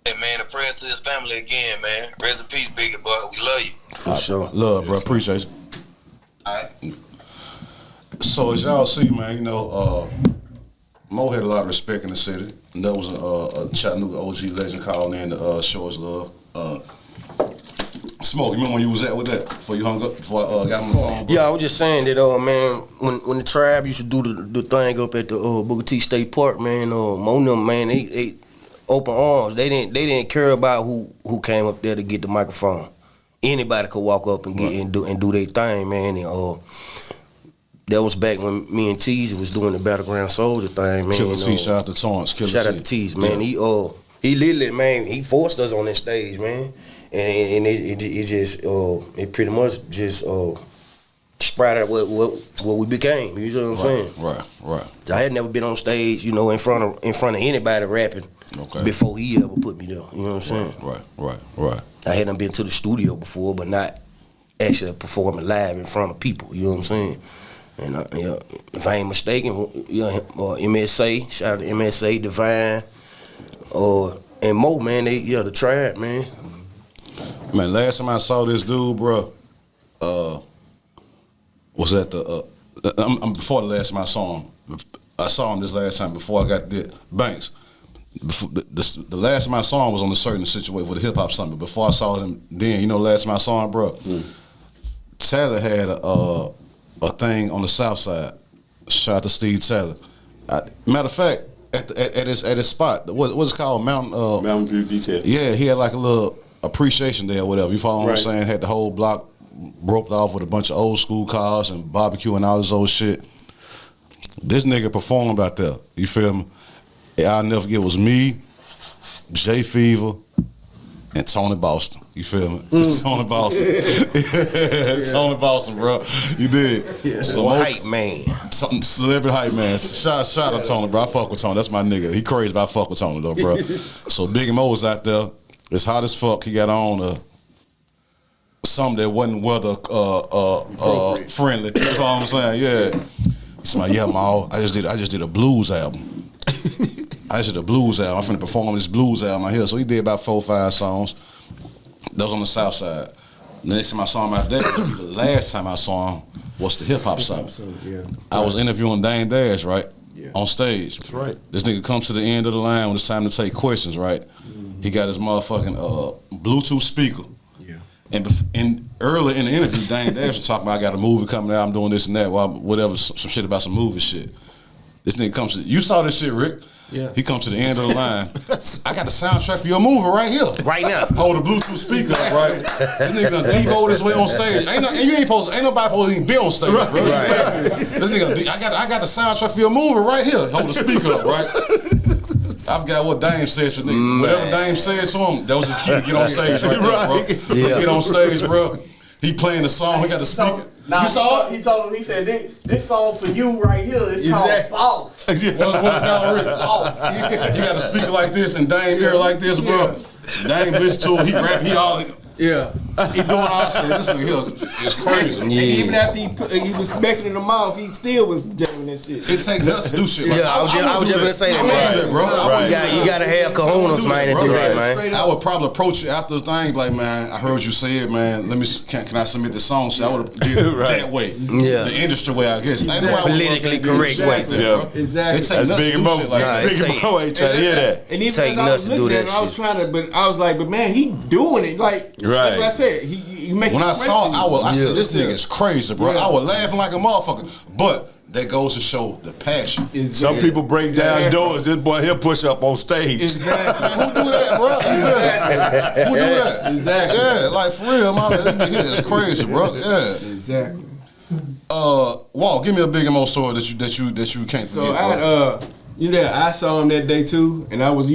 [SPEAKER 6] Hey, man, the prayers to his family again, man. Rest in peace, Biggie, boy. We love you.
[SPEAKER 3] For sure.
[SPEAKER 1] Love, bro. Appreciate you.
[SPEAKER 6] All right.
[SPEAKER 1] So, as y'all see, man, Mo had a lot of respect in the city. Nut was a Chattanooga OG legend calling in to show his love. Smoke, you remember when you was at with that before you hung up, before I got on the phone? Bro?
[SPEAKER 3] Yeah, I was just saying that, man, when the tribe used to do the thing up at the Booker T State Park, man, Mo them, man, they open arms. They didn't care about who came up there to get the microphone. Anybody could walk up and get and do their thing, man. And that was back when me and Tease was doing the Battleground Soldier thing, man.
[SPEAKER 1] Killer T, shout out to Torrance.
[SPEAKER 3] Shout out to Tease, man. Yeah. He literally, man, he forced us on that stage, man. And it just it pretty much just sprouted what we became. You know what I'm saying?
[SPEAKER 1] Right.
[SPEAKER 3] I had never been on stage, in front of anybody rapping before he ever put me there. You know what I'm saying?
[SPEAKER 1] Right.
[SPEAKER 3] I hadn't been to the studio before, but not actually performing live in front of people. You know what I'm saying? And if I ain't mistaken, MSA, shout out to MSA, Divine, and Mo, man, the tribe, man.
[SPEAKER 1] Man, last time I saw this dude, bro, was at before the last time I saw him. I saw him this last time before I got the Banks. The last time I saw him was on a certain situation with the Hip Hop Summit. Before I saw him then, last time I saw him, bro, Tyler had a thing on the South Side. Shout out to Steve Taylor. Matter of fact, at his spot, what's it called?
[SPEAKER 2] Mountain View Detail.
[SPEAKER 1] Yeah, he had like a little appreciation day or whatever. You follow what I'm saying? Had the whole block roped off with a bunch of old school cars and barbecue and all this old shit. This nigga performed out there. You feel me? I'll never forget, it was me, Jay Fever, and Tony Boston. You feel me? Tony Boston. Tony Boston, bro. You did.
[SPEAKER 3] Yeah. So hype man.
[SPEAKER 1] Celebrity hype man. Shout out Tony, bro. I fuck with Tony. That's my nigga. He crazy, but I fuck with Tony though, bro. So Biggie Moe was out there. It's hot as fuck. He got on something that wasn't weather friendly. You know what I'm saying? Yeah. He's like, yeah, Mo, I just did a blues album. I'm finna perform this blues album out here. So he did about 4 or 5 songs. That was on the south side. The next time I saw him out there, the last time I saw him was the hip hop summit.
[SPEAKER 4] Yeah.
[SPEAKER 1] I was interviewing Dame Dash, right?
[SPEAKER 4] Yeah.
[SPEAKER 1] On stage.
[SPEAKER 2] That's right.
[SPEAKER 1] This nigga comes to the end of the line when it's time to take questions, right? He got his motherfucking Bluetooth speaker.
[SPEAKER 4] Yeah.
[SPEAKER 1] And early in the interview, Dame Dash was talking about, I got a movie coming out, I'm doing this and that, whatever, some shit about some movie shit. This nigga comes to, you saw this shit, Rick?
[SPEAKER 4] Yeah.
[SPEAKER 1] He comes to the end of the line. I got the soundtrack for your movie right here.
[SPEAKER 3] Right now.
[SPEAKER 1] Hold the Bluetooth speaker up, right? This nigga done devoted his way on stage. Ain't nobody supposed to even be on stage, bro.
[SPEAKER 3] Right.
[SPEAKER 1] This nigga, I got the soundtrack for your movie right here. Hold the speaker up, right? I forgot what Dame said to nigga. Whatever Dame said to him, that was his key to get on stage right there, bro.
[SPEAKER 3] Yeah.
[SPEAKER 1] Get on stage, bro. He playing the song. He got the speaker.
[SPEAKER 5] Nah,
[SPEAKER 1] you saw it?
[SPEAKER 5] He told him, he said, this song for you right here is called Boss.
[SPEAKER 1] What's called Rick?
[SPEAKER 5] Boss.
[SPEAKER 1] He got a speaker like this and Dame here like this, bro. Dame listen to him. He rap. He all.
[SPEAKER 4] Yeah.
[SPEAKER 1] He doing all I said. This nigga here is crazy.
[SPEAKER 4] And even after he was smacking in the mouth, he still was jamming that shit.
[SPEAKER 1] It take nuts to do shit. Like,
[SPEAKER 3] Yeah, I was just gonna say that, man.
[SPEAKER 1] Bro.
[SPEAKER 3] You gotta have kahunas, man, to do that, man.
[SPEAKER 1] I would probably approach you after the thing, like, man, I heard you say it, man. Let me, can I submit the song? So I would have did it that way.
[SPEAKER 3] Yeah.
[SPEAKER 1] The industry way, I guess. Ain't nobody
[SPEAKER 3] Politically correct way.
[SPEAKER 2] Yeah.
[SPEAKER 4] Exactly.
[SPEAKER 1] It takes nuts to do shit like that.
[SPEAKER 2] Biggie Moe ain't trying to hear that.
[SPEAKER 4] And even
[SPEAKER 3] Take
[SPEAKER 4] as I
[SPEAKER 3] nuts
[SPEAKER 4] was
[SPEAKER 3] to do
[SPEAKER 4] looking at
[SPEAKER 3] that
[SPEAKER 4] it, I was
[SPEAKER 3] shit.
[SPEAKER 4] trying to, but I was like, but man, he doing it. Like,
[SPEAKER 2] Right.
[SPEAKER 4] that's what I said. He make
[SPEAKER 1] When
[SPEAKER 4] it
[SPEAKER 1] I saw it, I said, this
[SPEAKER 4] Yeah.
[SPEAKER 1] nigga is crazy, bro.
[SPEAKER 4] Yeah.
[SPEAKER 1] I was laughing like a motherfucker. But that goes to show the passion.
[SPEAKER 2] Some people break down
[SPEAKER 1] Yeah.
[SPEAKER 2] doors. This boy, he'll push up on stage.
[SPEAKER 4] Exactly.
[SPEAKER 1] Who do that, bro? Who do that?
[SPEAKER 4] Exactly.
[SPEAKER 1] Yeah, like for real, man. This nigga is crazy, bro. Yeah.
[SPEAKER 4] Exactly.
[SPEAKER 1] Walt, give me a Biggie Moe story that you can't
[SPEAKER 4] So
[SPEAKER 1] forget, bro.
[SPEAKER 4] I saw him that day too, and I was,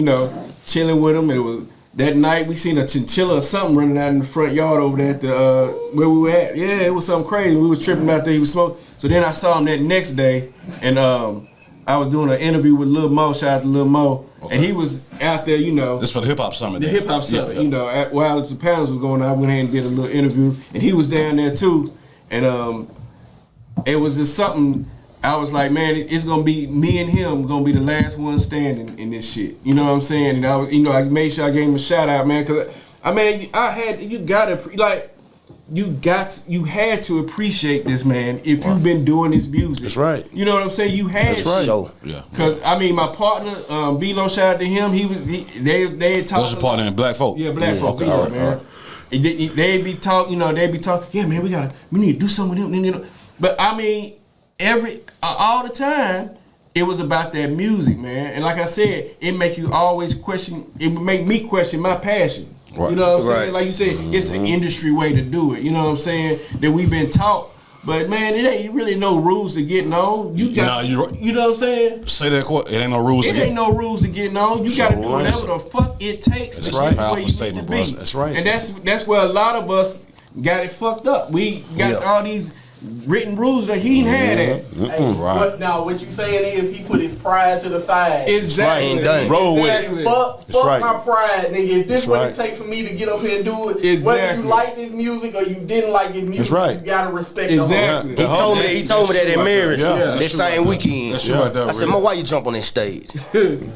[SPEAKER 4] chilling with him. And it was that night we seen a chinchilla or something running out in the front yard over there at the where we were at. Yeah, it was something crazy. We was tripping out there. He was smoking. So then I saw him that next day, and I was doing an interview with Lil Mo. Shout out to Lil Mo, and he was out there.
[SPEAKER 1] This for the hip hop summit.
[SPEAKER 4] The hip hop summit. While the panels was going on, I went ahead and did a little interview, and he was down there too, and it was just something. I was like, man, it's gonna be me and him gonna be the last one standing in this shit. You know what I'm saying? And I made sure I gave him a shout out, man, because you had to appreciate this, man, if you've been doing this music.
[SPEAKER 2] That's right.
[SPEAKER 4] You know what I'm saying? You had
[SPEAKER 2] That's right.
[SPEAKER 3] So,
[SPEAKER 1] Yeah.
[SPEAKER 4] Because my partner, B-Lo, shout out to him. They had talked.
[SPEAKER 1] What's your partner in Black Folk?
[SPEAKER 4] Yeah, Black Folk.
[SPEAKER 1] Okay,
[SPEAKER 4] B-Lo,
[SPEAKER 1] all right,
[SPEAKER 4] man.
[SPEAKER 1] all right.
[SPEAKER 4] They'd be talking. Yeah, man, we need to do something with him. But all the time, it was about that music, man. And like I said, it make you always question. It would make me question my passion.
[SPEAKER 1] Right.
[SPEAKER 4] You know what I'm
[SPEAKER 3] Right.
[SPEAKER 4] saying? Like you said, it's an industry way to do it. You know what I'm saying? That we've been taught. But man, it ain't really no rules to getting on. You got, you know what I'm saying?
[SPEAKER 1] Say that quote. It ain't no rules.
[SPEAKER 4] It ain't no rules to getting on. You got to do whatever the fuck it takes.
[SPEAKER 1] That's
[SPEAKER 4] to
[SPEAKER 1] right.
[SPEAKER 4] get where
[SPEAKER 1] Powerful
[SPEAKER 4] you need
[SPEAKER 1] statement,
[SPEAKER 4] to be.
[SPEAKER 1] bro.
[SPEAKER 2] That's right.
[SPEAKER 4] And that's where a lot of us got it fucked up. We got all these written rules that he ain't had it.
[SPEAKER 5] Hey,
[SPEAKER 1] Right.
[SPEAKER 5] Now, what you saying is he put his pride to the side.
[SPEAKER 4] Exactly.
[SPEAKER 3] Ain't done.
[SPEAKER 2] Roll with it.
[SPEAKER 4] Exactly.
[SPEAKER 5] Fuck
[SPEAKER 2] right.
[SPEAKER 5] my pride, nigga. If this
[SPEAKER 2] That's
[SPEAKER 5] what
[SPEAKER 2] right.
[SPEAKER 5] it takes for me to get up here and do it, whether
[SPEAKER 4] Exactly.
[SPEAKER 5] you like this music or you didn't like his music,
[SPEAKER 2] That's right.
[SPEAKER 5] you gotta respect
[SPEAKER 4] Exactly.
[SPEAKER 5] the whole.
[SPEAKER 3] He told me that in marriage
[SPEAKER 2] Yeah.
[SPEAKER 3] that
[SPEAKER 1] That's
[SPEAKER 3] same
[SPEAKER 1] true.
[SPEAKER 3] weekend.
[SPEAKER 1] That's true right there,
[SPEAKER 3] I said,
[SPEAKER 1] Rick.
[SPEAKER 3] "Mo, why you jump on that stage?"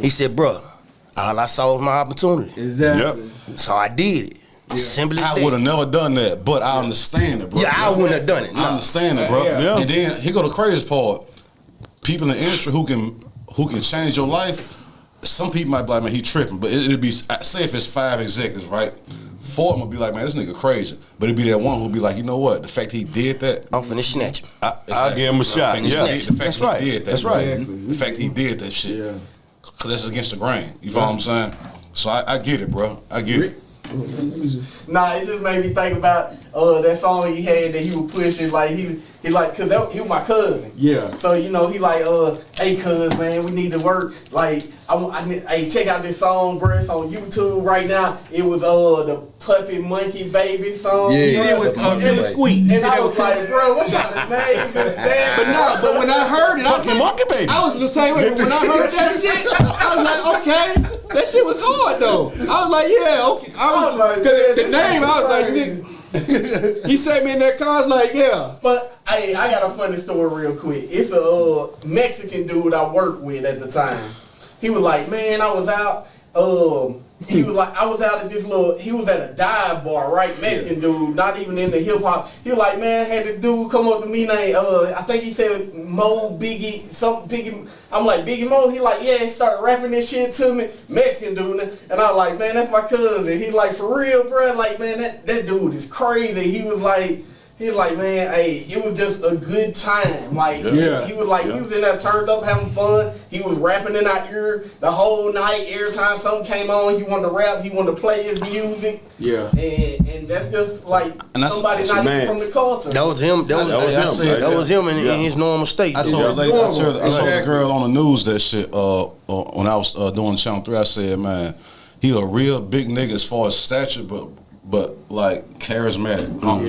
[SPEAKER 3] He said, "Bruh, all I saw was my opportunity,
[SPEAKER 4] Exactly.
[SPEAKER 3] so I did it. Simple as
[SPEAKER 1] I
[SPEAKER 3] that."
[SPEAKER 1] would have never done that, but I understand it, bro.
[SPEAKER 3] Yeah, I wouldn't have done it.
[SPEAKER 1] I understand it, bro.
[SPEAKER 2] Yeah.
[SPEAKER 1] And then here go the crazy part. People in the industry who can change your life. Some people might be like, man, he tripping, but it'd be, say if it's 5 executives, right? four of them will be like, man, this nigga crazy. But it'd be that one who'll be like, you know what? The fact he did that,
[SPEAKER 3] I'm finna snatch him.
[SPEAKER 2] I'll give him a shot. Yeah,
[SPEAKER 1] that's right. Did that,
[SPEAKER 2] that's right.
[SPEAKER 4] Exactly.
[SPEAKER 1] The fact he did that shit.
[SPEAKER 4] Yeah.
[SPEAKER 1] Cause that's against the grain. You feel what I'm saying? So I get it, bro. I get it.
[SPEAKER 5] Nah, it just made me think about that song he had that he would push it like he like cause he was my cousin.
[SPEAKER 4] Yeah.
[SPEAKER 5] So he like hey cuz man, we need to work. Like hey, check out this song, bro. It's on YouTube right now. It was the Puppy Monkey Baby song.
[SPEAKER 3] Yeah,
[SPEAKER 5] bro.
[SPEAKER 4] It was Squeak.
[SPEAKER 5] And I was like, bro, what's y'all name?
[SPEAKER 4] But when I heard it, I was
[SPEAKER 2] Puppy Monkey Baby.
[SPEAKER 4] I was the same way. When I heard that shit, I was like, okay, that shit was hard though. I was like, yeah, okay. I was like, cause the name, I was like, nigga. He sent me in that car. I was like, yeah.
[SPEAKER 5] But hey, I got a funny story real quick. It's a Mexican dude I worked with at the time. He was like, man, I was out. He was like, I was out at this he was at a dive bar, right? Mexican dude, not even in the hip hop. He was like, man, I had this dude come up to me named, I think he said Moe, Biggie, something, Biggie. I'm like, Biggie Moe? He like, yeah, he started rapping this shit to me. Mexican dude. And I was like, man, that's my cousin. He like, for real, bro? Like, man, that dude is crazy. He was like, man, hey, it was just a good time. Like, he was like, we was in there turned up, having fun. He was rapping in our ear the whole night. Every time something came on, he wanted to rap. He wanted to play his music.
[SPEAKER 4] Yeah.
[SPEAKER 5] And that's just like somebody not even from the culture.
[SPEAKER 3] That was him. That was him in his normal state.
[SPEAKER 1] I told the girl on the news that shit when I was doing Channel 3. I said, man, he a real big nigga as far as stature, but like charismatic.
[SPEAKER 2] Oh,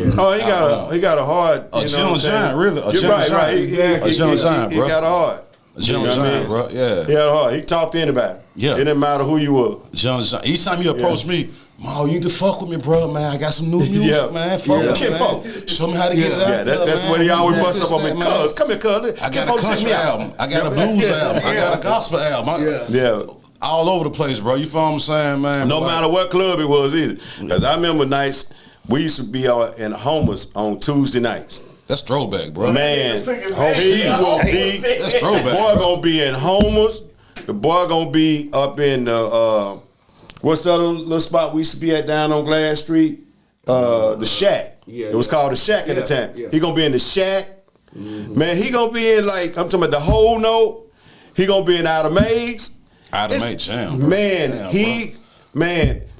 [SPEAKER 2] he got a hard.
[SPEAKER 1] A gentle giant, really. A gentle giant.
[SPEAKER 2] Exactly.
[SPEAKER 1] A gentle giant, bro.
[SPEAKER 2] He got a heart.
[SPEAKER 1] A gentle giant, bro. Yeah.
[SPEAKER 2] He had a heart. He talked to anybody.
[SPEAKER 1] Yeah.
[SPEAKER 2] It didn't matter who you were.
[SPEAKER 1] Gentle giant. Each time you approach me, Mo, you need to fuck with me, bro, man. I got some new music, man. Fuck with me, man. Show me how to get it out.
[SPEAKER 2] Yeah, that's what he always busts up on me. Cuz, come here, cuz.
[SPEAKER 1] I got a country album. I got a blues album. I got a gospel album.
[SPEAKER 2] Yeah.
[SPEAKER 1] All over the place, bro. You feel what I'm saying, man?
[SPEAKER 2] No matter what club it was either. Because I remember nights, we used to be out in Homers on Tuesday nights.
[SPEAKER 1] That's throwback, bro.
[SPEAKER 2] Man, he will be.
[SPEAKER 1] That's throwback.
[SPEAKER 2] The boy gonna be in Homers. The boy gonna be up in what's the other little spot we used to be at down on Glass Street? The Shack. It was called the Shack at the time. He gonna be in the Shack. Man, he gonna be in like I'm talking about the whole note. He gonna be in Outer Maze.
[SPEAKER 1] Outer Maze jam.
[SPEAKER 2] Man,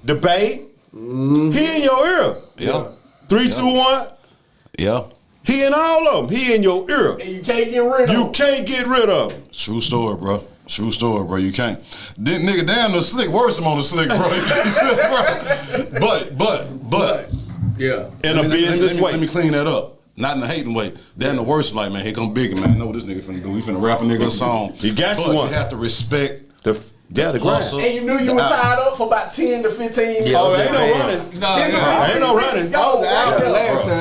[SPEAKER 2] the Bay. He in your ear.
[SPEAKER 1] Yeah.
[SPEAKER 2] 3, 2, 1.
[SPEAKER 1] Yeah.
[SPEAKER 2] He in all of them. He in your ear.
[SPEAKER 5] And you can't get rid of him.
[SPEAKER 2] You can't get rid of him.
[SPEAKER 1] True story, bro. True story, bro. You can't. Then nigga, damn the slick. Worse, I'm on the slick, bro. But.
[SPEAKER 2] Yeah. In a business way.
[SPEAKER 1] Let me clean that up. Not in the hating way. Damn the worst, like, man, here come Biggie, man. I know what this nigga finna do. He finna rap a nigga a song.
[SPEAKER 2] He got you one.
[SPEAKER 1] You have to respect
[SPEAKER 2] the grind.
[SPEAKER 1] hustle.
[SPEAKER 5] And you knew you were tied up for about 10 to 15 minutes.
[SPEAKER 2] Oh, ain't no running. Ain't no running.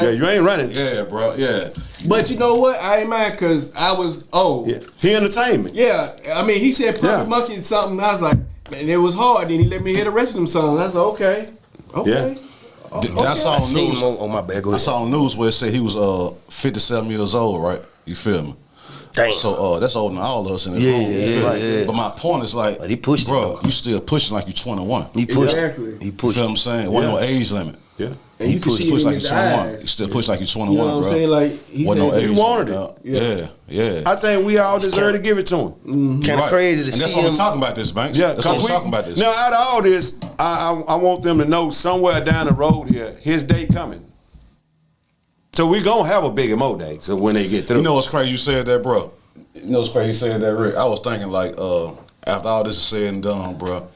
[SPEAKER 2] Yeah, you ain't running.
[SPEAKER 1] Yeah, bro. Yeah.
[SPEAKER 4] But you know what? I ain't mad because I was old.
[SPEAKER 2] Yeah. He entertainment.
[SPEAKER 4] Yeah. I mean, he said Perfect Monkey and something. I was like, man, it was hard. Then he let me hear the rest of them songs. I was like, okay.
[SPEAKER 2] Yeah.
[SPEAKER 1] I saw on the news.
[SPEAKER 3] On my back.
[SPEAKER 1] I saw on the news where it said he was 57 years old, right? You feel me?
[SPEAKER 3] Damn.
[SPEAKER 1] So that's older than all of us in this room.
[SPEAKER 3] Yeah.
[SPEAKER 1] But my point is like,
[SPEAKER 3] he pushed
[SPEAKER 1] bro, you still pushing like you 21.
[SPEAKER 3] He pushed.
[SPEAKER 4] Exactly.
[SPEAKER 3] He pushed.
[SPEAKER 1] You feel what I'm saying? Wasn't no age limit.
[SPEAKER 2] Yeah.
[SPEAKER 4] And you
[SPEAKER 1] push like you 21. You still push like you 21,
[SPEAKER 4] You know what
[SPEAKER 1] bro.
[SPEAKER 4] I'm saying? Like,
[SPEAKER 1] wasn't no age
[SPEAKER 2] he wanted
[SPEAKER 1] limit.
[SPEAKER 2] it.
[SPEAKER 1] Yeah.
[SPEAKER 2] I think we all deserve to give it to him.
[SPEAKER 3] Kind of crazy to
[SPEAKER 1] and that's
[SPEAKER 3] see
[SPEAKER 1] what
[SPEAKER 3] him.
[SPEAKER 1] we're talking about this, Banks.
[SPEAKER 2] Yeah,
[SPEAKER 1] that's what we're talking about this.
[SPEAKER 2] Now, out of all this, I want them to know somewhere down the road here, his day coming. So we gonna have a Biggie Moe day. So when they get through,
[SPEAKER 1] You know what's crazy? You said that, bro. You know what's crazy? You said that, Rick. I was thinking like, after all this is said and done, bro,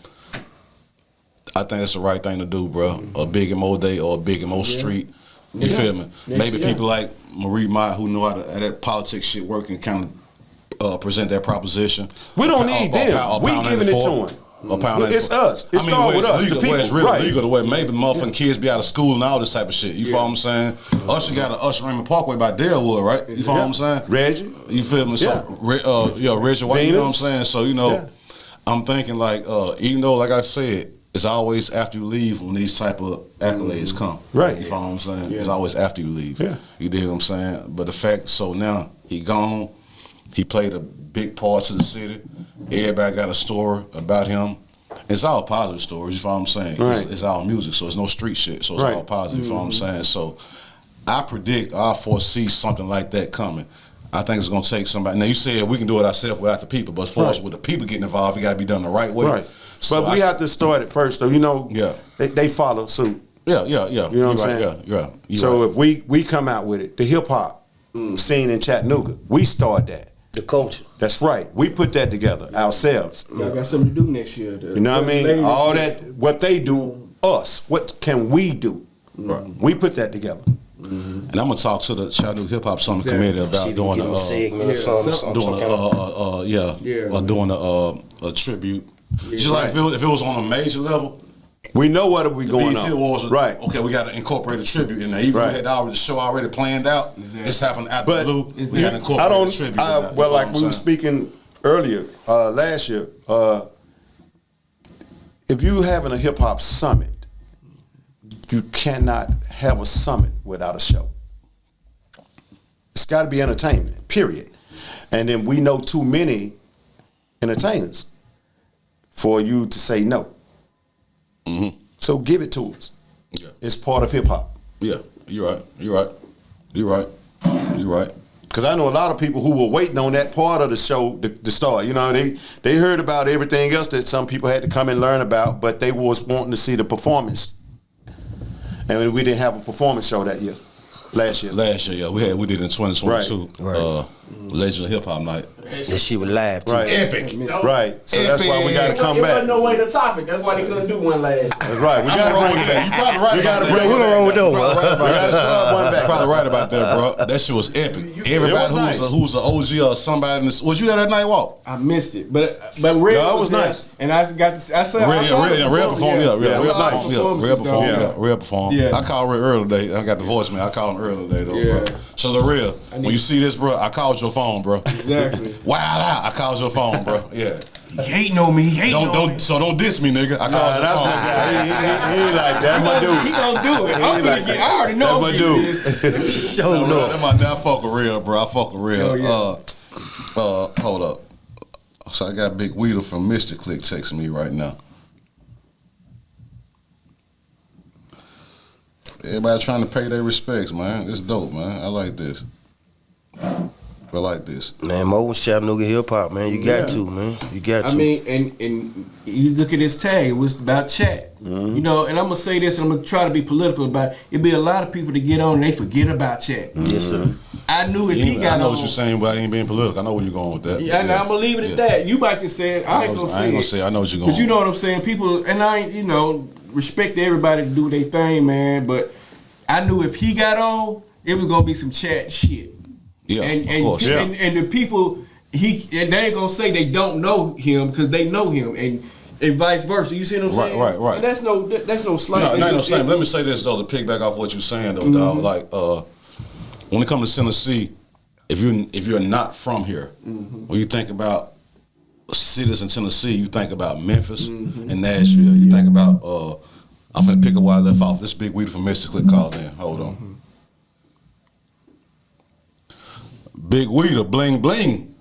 [SPEAKER 1] I think it's the right thing to do, bro. A Biggie Moe day or a Biggie Moe street. You feel me? Maybe people like Marie Mott who know how that politics shit work and kind of present that proposition.
[SPEAKER 2] we don't need them. We giving it to him. It's us. It started with us.
[SPEAKER 1] Legal,
[SPEAKER 2] the people,
[SPEAKER 1] where it's really
[SPEAKER 2] right.
[SPEAKER 1] legal, the way maybe motherfucking kids be out of school and all this type of shit. You feel what I'm saying? Usher got an Usher Raymond Parkway by Dalewood, right? You feel what I'm saying?
[SPEAKER 2] Reggie.
[SPEAKER 1] You feel me? So, Reggie White, you know what I'm saying? So, I'm thinking like, even though, like I said, it's always after you leave when these type of accolades come.
[SPEAKER 2] Right.
[SPEAKER 1] You follow what I'm saying? It's always after you leave.
[SPEAKER 2] Yeah.
[SPEAKER 1] You dig what I'm saying? But the fact, so now he gone. He played a big part to the city. Everybody got a story about him. It's all positive stories, you know what I'm saying?
[SPEAKER 2] Right.
[SPEAKER 1] It's all music, so it's no street shit, so it's
[SPEAKER 2] Right.
[SPEAKER 1] all positive, you know what I'm saying? So I foresee something like that coming. I think it's going to take somebody. Now, you said we can do it ourselves without the people, but as far as with the people getting involved, it got to be done the right way.
[SPEAKER 2] Right.
[SPEAKER 1] So
[SPEAKER 2] But we have to start it first, though. You know, they follow suit.
[SPEAKER 1] Yeah.
[SPEAKER 2] You know what I'm saying?
[SPEAKER 1] Yeah.
[SPEAKER 2] So if we come out with it, the hip-hop scene in Chattanooga, we start that.
[SPEAKER 3] The culture.
[SPEAKER 2] That's right. We put that together ourselves.
[SPEAKER 4] Y'all got something to do next year.
[SPEAKER 2] You know what I mean? All that, what they do, us. What can we do?
[SPEAKER 1] Right.
[SPEAKER 2] We put that together.
[SPEAKER 1] And I'm gonna talk to the Chattanooga Hip Hop Summit Committee about doing
[SPEAKER 3] a segment or something.
[SPEAKER 1] doing a tribute. Just like if it was on a major level.
[SPEAKER 2] We know what we going
[SPEAKER 1] BET
[SPEAKER 2] on.
[SPEAKER 1] Awards,
[SPEAKER 2] Right.
[SPEAKER 1] Okay, we got to incorporate a tribute in there. Even we had the show already planned out.
[SPEAKER 4] Exactly.
[SPEAKER 1] This happened out the blue. We got to
[SPEAKER 2] I
[SPEAKER 1] incorporate
[SPEAKER 2] don't.
[SPEAKER 1] a tribute. In that,
[SPEAKER 2] Well, like we were speaking earlier last year. If you having a hip hop summit, you cannot have a summit without a show. It's got to be entertainment. Period. And then we know too many entertainers for you to say no.
[SPEAKER 1] Mm-hmm.
[SPEAKER 2] So give it to us.
[SPEAKER 1] Yeah.
[SPEAKER 2] It's part of hip hop.
[SPEAKER 1] Yeah, you're right.
[SPEAKER 2] Because I know a lot of people who were waiting on that part of the show to start. You know, they heard about everything else that some people had to come and learn about, but they was wanting to see the performance. And we didn't have a performance show that year. Last year,
[SPEAKER 1] yeah. We did it in 2022.
[SPEAKER 3] Right.
[SPEAKER 1] Legend of Hip Hop Night.
[SPEAKER 3] That shit was live too.
[SPEAKER 2] right?
[SPEAKER 1] Epic.
[SPEAKER 2] Right. So that's why we got to come
[SPEAKER 5] It
[SPEAKER 2] back.
[SPEAKER 5] wasn't no way to top it. That's why they couldn't do one last.
[SPEAKER 2] That's right. We got to bring it back.
[SPEAKER 1] You probably right.
[SPEAKER 2] We got to
[SPEAKER 1] about
[SPEAKER 2] bring
[SPEAKER 1] that.
[SPEAKER 2] it back.
[SPEAKER 3] wrong with those?
[SPEAKER 2] We got to start one back.
[SPEAKER 1] Probably right about that, bro. That shit was epic. Everybody
[SPEAKER 2] nice.
[SPEAKER 1] who's an OG or somebody in this, was you at that night walk?
[SPEAKER 4] I missed it, but Red
[SPEAKER 2] No, it was
[SPEAKER 4] there,
[SPEAKER 2] nice.
[SPEAKER 4] and I got to. I saw.
[SPEAKER 1] Real perform.
[SPEAKER 2] Yeah.
[SPEAKER 1] Real perform.
[SPEAKER 4] Yeah.
[SPEAKER 1] I called Red earlier today. I got the voicemail. I called him earlier today, though,
[SPEAKER 4] Yeah.
[SPEAKER 1] bro. So the real, when you see this, bro, I called your phone, bro.
[SPEAKER 4] Exactly.
[SPEAKER 1] Wow, I called your phone, bro. Yeah.
[SPEAKER 4] He hating on me.
[SPEAKER 1] Don't diss me, nigga. I called your
[SPEAKER 2] That's
[SPEAKER 1] phone.
[SPEAKER 2] my guy. He ain't like that. My dude.
[SPEAKER 4] He gonna do it. I'm gonna get. I already know.
[SPEAKER 2] That's my dude.
[SPEAKER 3] Show
[SPEAKER 1] I fuck with real, bro. I fuck with real.
[SPEAKER 4] Oh, yeah.
[SPEAKER 1] Hold up. So I got Big Weeder from Mr. Click texting me right now. Everybody trying to pay their respects, man. It's dope, man. I like this. I like this.
[SPEAKER 3] Man, Mo was Chattanooga hip hop, man. You got to, man. You got to.
[SPEAKER 4] I mean, and you look at this tag. It was about chat.
[SPEAKER 2] Mm-hmm.
[SPEAKER 4] You know, and I'm gonna say this. And I'm gonna try to be political about it. It'd be a lot of people to get on and they forget about chat.
[SPEAKER 3] Yes, sir.
[SPEAKER 4] I knew if he got
[SPEAKER 1] I know
[SPEAKER 4] on.
[SPEAKER 1] what you're saying, but I ain't being political. I know where you're going with that.
[SPEAKER 4] Yeah, and I'm gonna leave it at that. You might can say it. I ain't gonna say it.
[SPEAKER 1] I know what you're going.
[SPEAKER 4] Cause you know what I'm saying. People, and I, respect everybody to do their thing, man. But I knew if he got on, it was gonna be some chat shit.
[SPEAKER 1] Yeah,
[SPEAKER 4] and
[SPEAKER 1] of course.
[SPEAKER 4] And the people and they ain't gonna say they don't know him because they know him and vice versa. You see what I'm saying?
[SPEAKER 1] Right.
[SPEAKER 4] And that's no slight.
[SPEAKER 1] No, not no same. Let me say this though, to piggyback off what you're saying though, dog. Like when it comes to Tennessee, if you're not from here, when you think about cities in Tennessee, you think about Memphis and Nashville. You think about I'm finna pick up where I left off. This Big Weeder from Mr. Click called in. Hold on. Big Weeder, bling bling.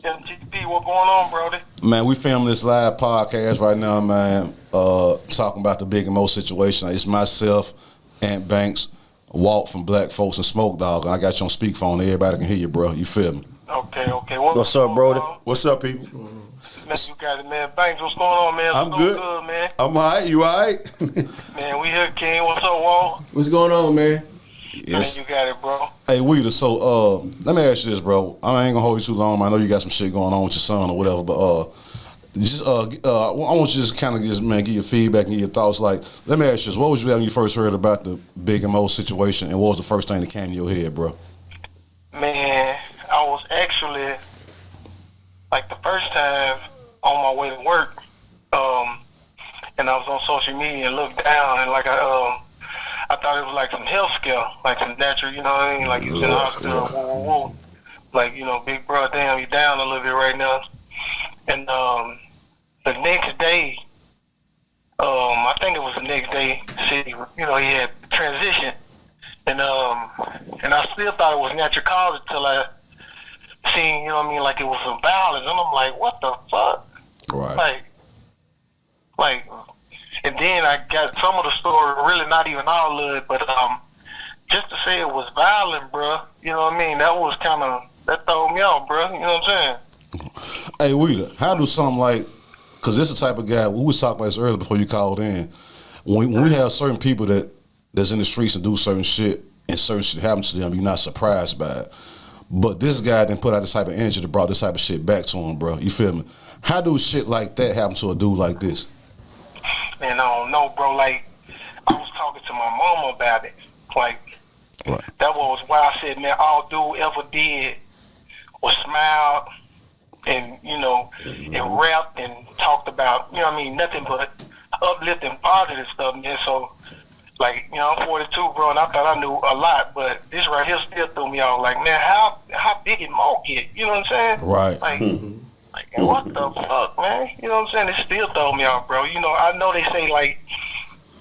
[SPEAKER 7] MTP, what going on, Brody?
[SPEAKER 1] Man, we filming this live podcast right now, man. Talking about the Biggie Moe situation. It's myself, Ant Banks, Walt from Black Folks, and Smokke Dogg. And I got you on speakerphone. Everybody can hear you, bro. You feel me?
[SPEAKER 7] Okay.
[SPEAKER 3] What's up, Brody?
[SPEAKER 2] What's up, people?
[SPEAKER 7] Man, you got it, man. Banks, what's going on, man?
[SPEAKER 2] I'm good.
[SPEAKER 7] Man.
[SPEAKER 2] I'm all right. You all right?
[SPEAKER 7] Man, we here, King. What's up, Walt?
[SPEAKER 4] What's going on, man?
[SPEAKER 1] Yes.
[SPEAKER 7] Man, you got it, bro.
[SPEAKER 1] Hey, Weeder, so let me ask you this, bro. I ain't gonna hold you too long. I know you got some shit going on with your son or whatever, but I want you to just kind of give your feedback and give your thoughts. Like, let me ask you this: what was you when you first heard about the Biggie Moe situation, and what was the first thing that came to your head, bro?
[SPEAKER 7] Man, I was actually like the first time on my way to work, and I was on social media and looked down and like I thought it was like some health scare, like some natural, you know what I mean? Like you in the hospital, whoa. Like, big bro, damn, you down a little bit right now. And the next day, I think it was the next day, he had transitioned. And I still thought it was natural causes until I seen, like it was some violence. And I'm like, what the fuck?
[SPEAKER 1] Right.
[SPEAKER 7] Like, Like, and then I got some of the story, really not even all of it, but just to say it was violent, bro. You know what I mean? That was kind of, that threw me off, bro. You know what I'm saying?
[SPEAKER 1] Hey, Weeda, how do something like, because this is the type of guy, we was talking about this earlier before you called in, when we have certain people that's in the streets and do certain shit, and certain shit happens to them, you're not surprised by it. But this guy didn't put out this type of energy that brought this type of shit back to him, bro. You feel me? How do shit like that happen to a dude like this?
[SPEAKER 7] And I don't know, bro. Like, I was talking to my mama about it. Like,
[SPEAKER 1] right.
[SPEAKER 7] That was why I said, man, all dude ever did was smile and, you know, and rap and talked about, you know what I mean, nothing but uplifting positive stuff, man. So, like, you know, I'm 42, bro, and I thought I knew a lot, but this right here still threw me off. Like, man, how Biggie Moe get? You know what I'm saying?
[SPEAKER 1] Right.
[SPEAKER 7] Like, like, what the fuck, man? You know what I'm saying? It still throw me off, bro. You know, I know they say, like,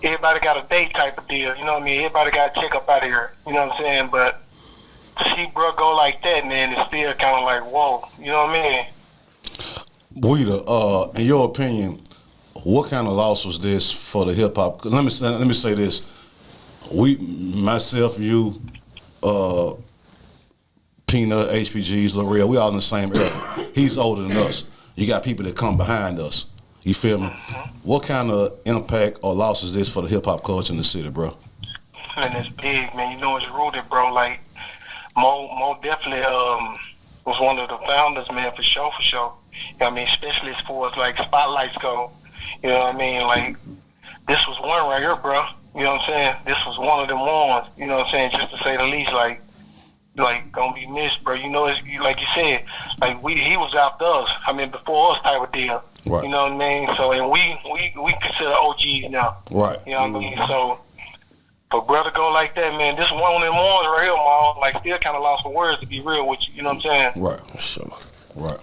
[SPEAKER 7] everybody got a date type of deal. You know what I mean? Everybody got to check up out of here. You know what I'm saying? But to see bro go like that, man, it's still kind of like, whoa. You know what I mean?
[SPEAKER 1] Weeda, in your opinion, what kind of loss was this for the hip hop? Let me say this: myself, you, Peanut, HPGs, L'Oreal, we all in the same era. He's older than us. You got people that come behind us. You feel me? What kind of impact or loss is this for the hip hop culture in the city, bro?
[SPEAKER 7] Man, it's big, man. You know it's rooted, bro. Like Mo definitely was one of the founders, man, for sure. You know what I mean? Especially as far as like spotlights go. You know what I mean? Like, this was one right here, bro. You know what I'm saying? This was one of them ones. You know what I'm saying? Just to say the least, like gonna be missed, bro. You know, it's like you said, like he was after us. I mean, before us type of deal.
[SPEAKER 1] Right.
[SPEAKER 7] You know what I mean? So, and we consider OGs now.
[SPEAKER 1] Right.
[SPEAKER 7] You know what I mean? So, for brother go like that, man, this one of them ones right here, man. Like, still kind of lost for words, to be real with you. You know what I'm saying?
[SPEAKER 1] Right. So. Right.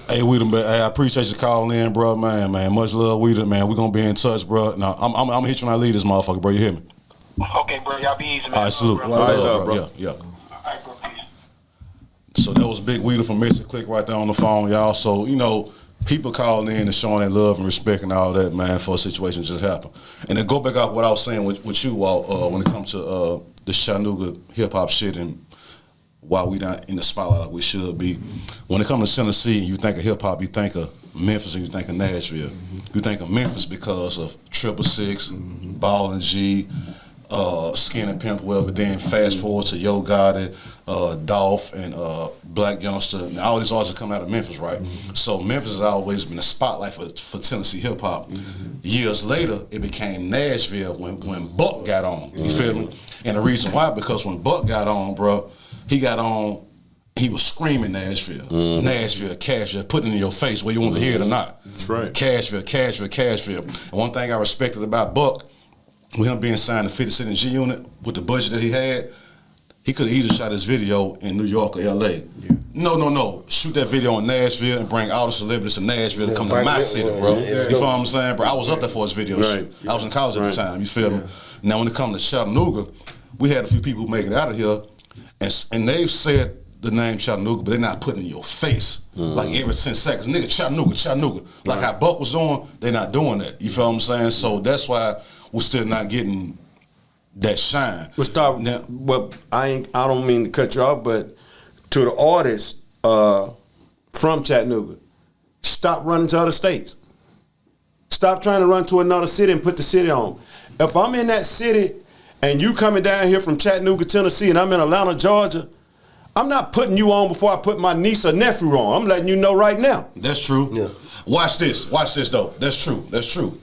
[SPEAKER 1] Hey, Weeda, man, hey, I appreciate you calling in, bro, man. Much love, Weeda, man. We're gonna be in touch, bro. Now, I'm gonna hit you when I leave this motherfucker, bro. You hear me?
[SPEAKER 7] Okay, bro. Y'all be easy, man.
[SPEAKER 1] All right, salute.
[SPEAKER 7] Bro.
[SPEAKER 1] Love, bro. Yeah.
[SPEAKER 7] All right, bro. Peace.
[SPEAKER 1] So that was Big Weeda from Mission Click right there on the phone, y'all. So, you know, people calling in and showing their love and respect and all that, man, for a situation that just happened. And to go back off what I was saying with you all, when it comes to the Chattanooga hip-hop shit and why we not in the spotlight like we should be. When it comes to Tennessee, you think of hip-hop, you think of Memphis and you think of Nashville. You think of Memphis because of 666, Ball and G, Skin and Pimp, whatever. Then fast forward to Yo Gotti, Dolph, and Black Youngster. And all these artists come out of Memphis, right? So Memphis has always been a spotlight for Tennessee hip hop. Years later, it became Nashville when Buck got on. You feel me? And the reason why, because when Buck got on, bro, he was screaming Nashville. Nashville, Cashville, putting it in your face whether you want to hear it or not.
[SPEAKER 2] That's right.
[SPEAKER 1] Cashville. And one thing I respected about Buck, with him being signed to 50 Cent and G Unit, with the budget that he had, he could have either shot his video in New York or LA. Yeah. No. Shoot that video in Nashville and bring all the celebrities to Nashville to come to my city, bro. You feel what I'm saying, bro? I was up there for his video shoot. I was in college at the time, you feel me? Now, when it comes to Chattanooga, we had a few people who make it out of here, and they've said the name Chattanooga, but they're not putting it in your face. Like every 10 seconds, nigga, Chattanooga. Like how Buck was doing, they're not doing that. You feel what I'm saying? So that's why we're still not getting that shine.
[SPEAKER 2] But stop. Now, but I don't mean to cut you off, but to the artists from Chattanooga, stop running to other states. Stop trying to run to another city and put the city on. If I'm in that city and you coming down here from Chattanooga, Tennessee, and I'm in Atlanta, Georgia, I'm not putting you on before I put my niece or nephew on. I'm letting you know right now.
[SPEAKER 1] That's true. Yeah. Watch this though. That's true.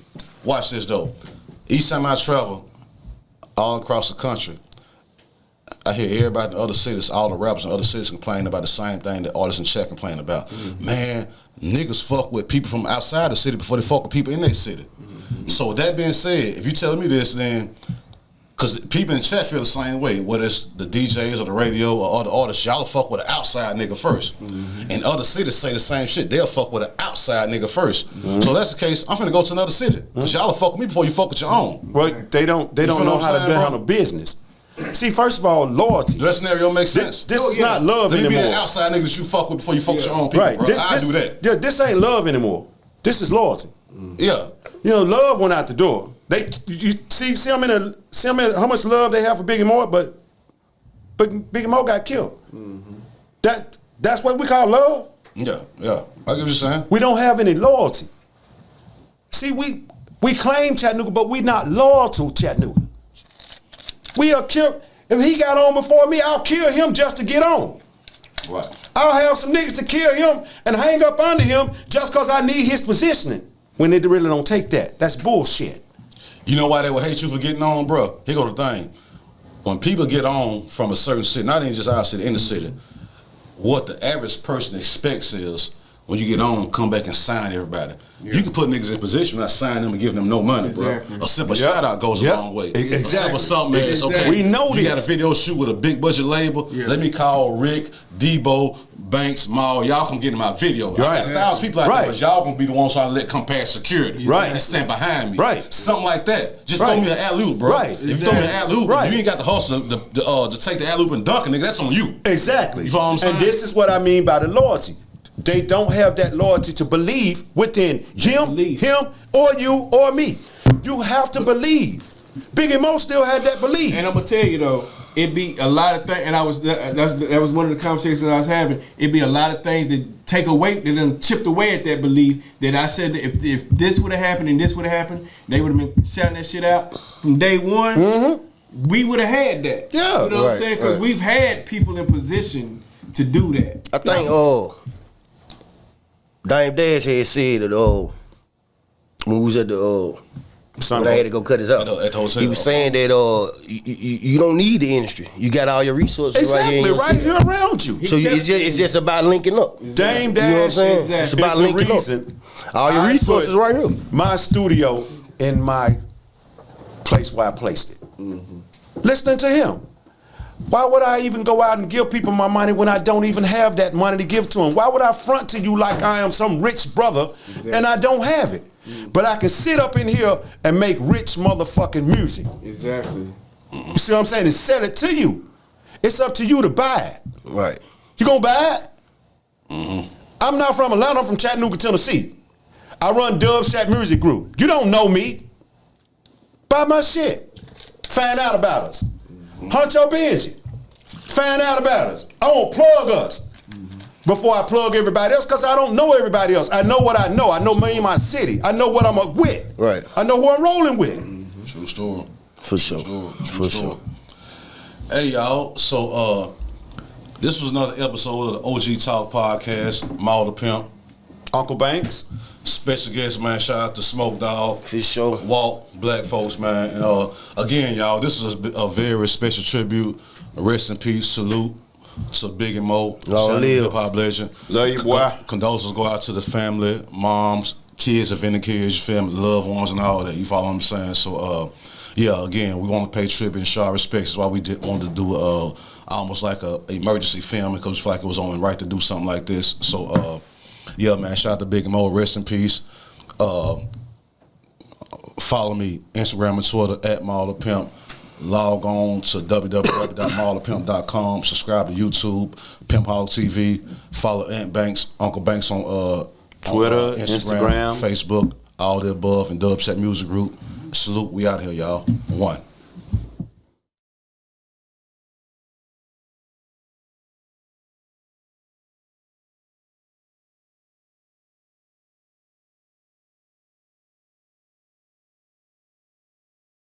[SPEAKER 1] Watch this though. Each time I travel all across the country, I hear everybody in other cities, all the rappers in other cities complain about the same thing that artists in Chat complain about. Man, niggas fuck with people from outside the city before they fuck with people in their city. So with that being said, if you telling me this, then, because people in Chat feel the same way, whether it's the DJs or the radio or other artists, y'all fuck with an outside nigga first. And other cities say the same shit. They'll fuck with an outside nigga first. So that's the case. I'm finna go to another city. Because y'all will fuck with me before you fuck with your own.
[SPEAKER 2] Well, they don't know how to handle business. See, first of all, loyalty.
[SPEAKER 1] That scenario makes sense.
[SPEAKER 2] This is not love anymore.
[SPEAKER 1] Let me be an outside nigga that you fuck with before you fuck with your own people, bro. I do that.
[SPEAKER 2] This ain't love anymore. This is loyalty.
[SPEAKER 1] Yeah.
[SPEAKER 2] You know, love went out the door. You see them in how much love they have for Biggie Moe, but Biggie Moe got killed. That's what we call love.
[SPEAKER 1] Yeah. I get what you're saying.
[SPEAKER 2] We don't have any loyalty. See, we claim Chattanooga, but we not loyal to Chattanooga. We are killed. If he got on before me, I'll kill him just to get on.
[SPEAKER 1] Right.
[SPEAKER 2] I'll have some niggas to kill him and hang up under him just because I need his positioning. When they really don't take that. That's bullshit.
[SPEAKER 1] You know why they would hate you for getting on, bro? Here go the thing. When people get on from a certain city, not even just our city, in the city, what the average person expects is when you get on, come back and sign everybody. Yeah. You can put niggas in position without signing them and giving them no money, bro. A simple shout out goes a long way.
[SPEAKER 2] Exactly.
[SPEAKER 1] A simple something is, okay,
[SPEAKER 2] we know
[SPEAKER 1] you
[SPEAKER 2] this.
[SPEAKER 1] got a video shoot with a big budget label. Yeah. Let me call Rick, Debo, Banks, Maul. Y'all come get in my video. Right. I got 1,000 people out there, but y'all gonna be the ones trying to let come past security.
[SPEAKER 2] Right.
[SPEAKER 1] And stand behind me.
[SPEAKER 2] Right.
[SPEAKER 1] Something like that. Just throw me an alley-oop, bro.
[SPEAKER 2] Right.
[SPEAKER 1] If you throw me an alley-oop, you ain't got the hustle to take the alley-oop and dunk it, nigga. That's on you.
[SPEAKER 2] Exactly.
[SPEAKER 1] You know what I'm saying?
[SPEAKER 2] And this is what I mean by the loyalty. They don't have that loyalty to believe within him, or you, or me. You have to believe. Biggie Moe still had that belief.
[SPEAKER 4] And I'm gonna tell you though, it be a lot of things. And that was one of the conversations I was having. It be a lot of things that take away, that done chipped away at that belief. That I said that if this would have happened and this would have happened, they would have been shouting that shit out from day one. Mm-hmm. We would have had that.
[SPEAKER 2] Yeah,
[SPEAKER 4] you know what I'm saying? Because we've had people in position to do that.
[SPEAKER 3] I think Dame Dash had said that when we was at the when I had to go cut his up,
[SPEAKER 1] at the hotel.
[SPEAKER 3] He was saying that you don't need the industry. You got all your resources right here.
[SPEAKER 2] Right here around you.
[SPEAKER 3] So it's just about linking up.
[SPEAKER 2] Dame Dash,
[SPEAKER 3] you know what I'm saying? It's about linking up. All your resources right here.
[SPEAKER 2] My studio in my place where I placed it. Mm-hmm. Listening to him. Why would I even go out and give people my money when I don't even have that money to give to them? Why would I front to you like I am some rich brother and I don't have it? But I can sit up in here and make rich motherfucking music.
[SPEAKER 4] Exactly.
[SPEAKER 2] You see what I'm saying? And sell it to you. It's up to you to buy it.
[SPEAKER 3] Right.
[SPEAKER 2] You gonna buy it? Mm-hmm. I'm not from Atlanta, I'm from Chattanooga, Tennessee. I run Dub Shack Music Group. You don't know me. Buy my shit. Find out about us. Hunt your Benji. Find out about us. I won't plug us before I plug everybody else because I don't know everybody else. I know what I know. I know me and my city. I know what I'm with.
[SPEAKER 3] Right.
[SPEAKER 2] I know who I'm rolling with.
[SPEAKER 1] Mm-hmm. True story.
[SPEAKER 3] For sure.
[SPEAKER 1] True story. Hey, y'all. So, this was another episode of the OG Talk Podcast. Maul the Pimp.
[SPEAKER 2] Uncle Banks.
[SPEAKER 1] Special guest, man. Shout out to Smokke Dogg.
[SPEAKER 3] For sure.
[SPEAKER 1] Walt, Black folks, man. And again, y'all, this is a very special tribute. Rest in peace. Salute to Biggie Moe.
[SPEAKER 3] Long live.
[SPEAKER 1] Hip hop legend.
[SPEAKER 2] Love you, boy.
[SPEAKER 1] Condolences go out to the family, moms, kids, if any kids, family, loved ones, and all that. You follow what I'm saying? So, yeah, again, we want to pay tribute and show our respects. That's why we wanted to do almost like a emergency film because we feel like it was only right to do something like this. So, yeah, man, shout out to Biggie Moe. Rest in peace. Follow me, Instagram and Twitter, @MaulThePimp. Log on to www.maulthepimp.com. Subscribe to YouTube, Pimpoholic TV. Follow Aunt Banks, Uncle Banks on
[SPEAKER 2] Twitter, Instagram,
[SPEAKER 1] Facebook, all the above, and Dub Set Music Group. Salute, we out here, y'all. One.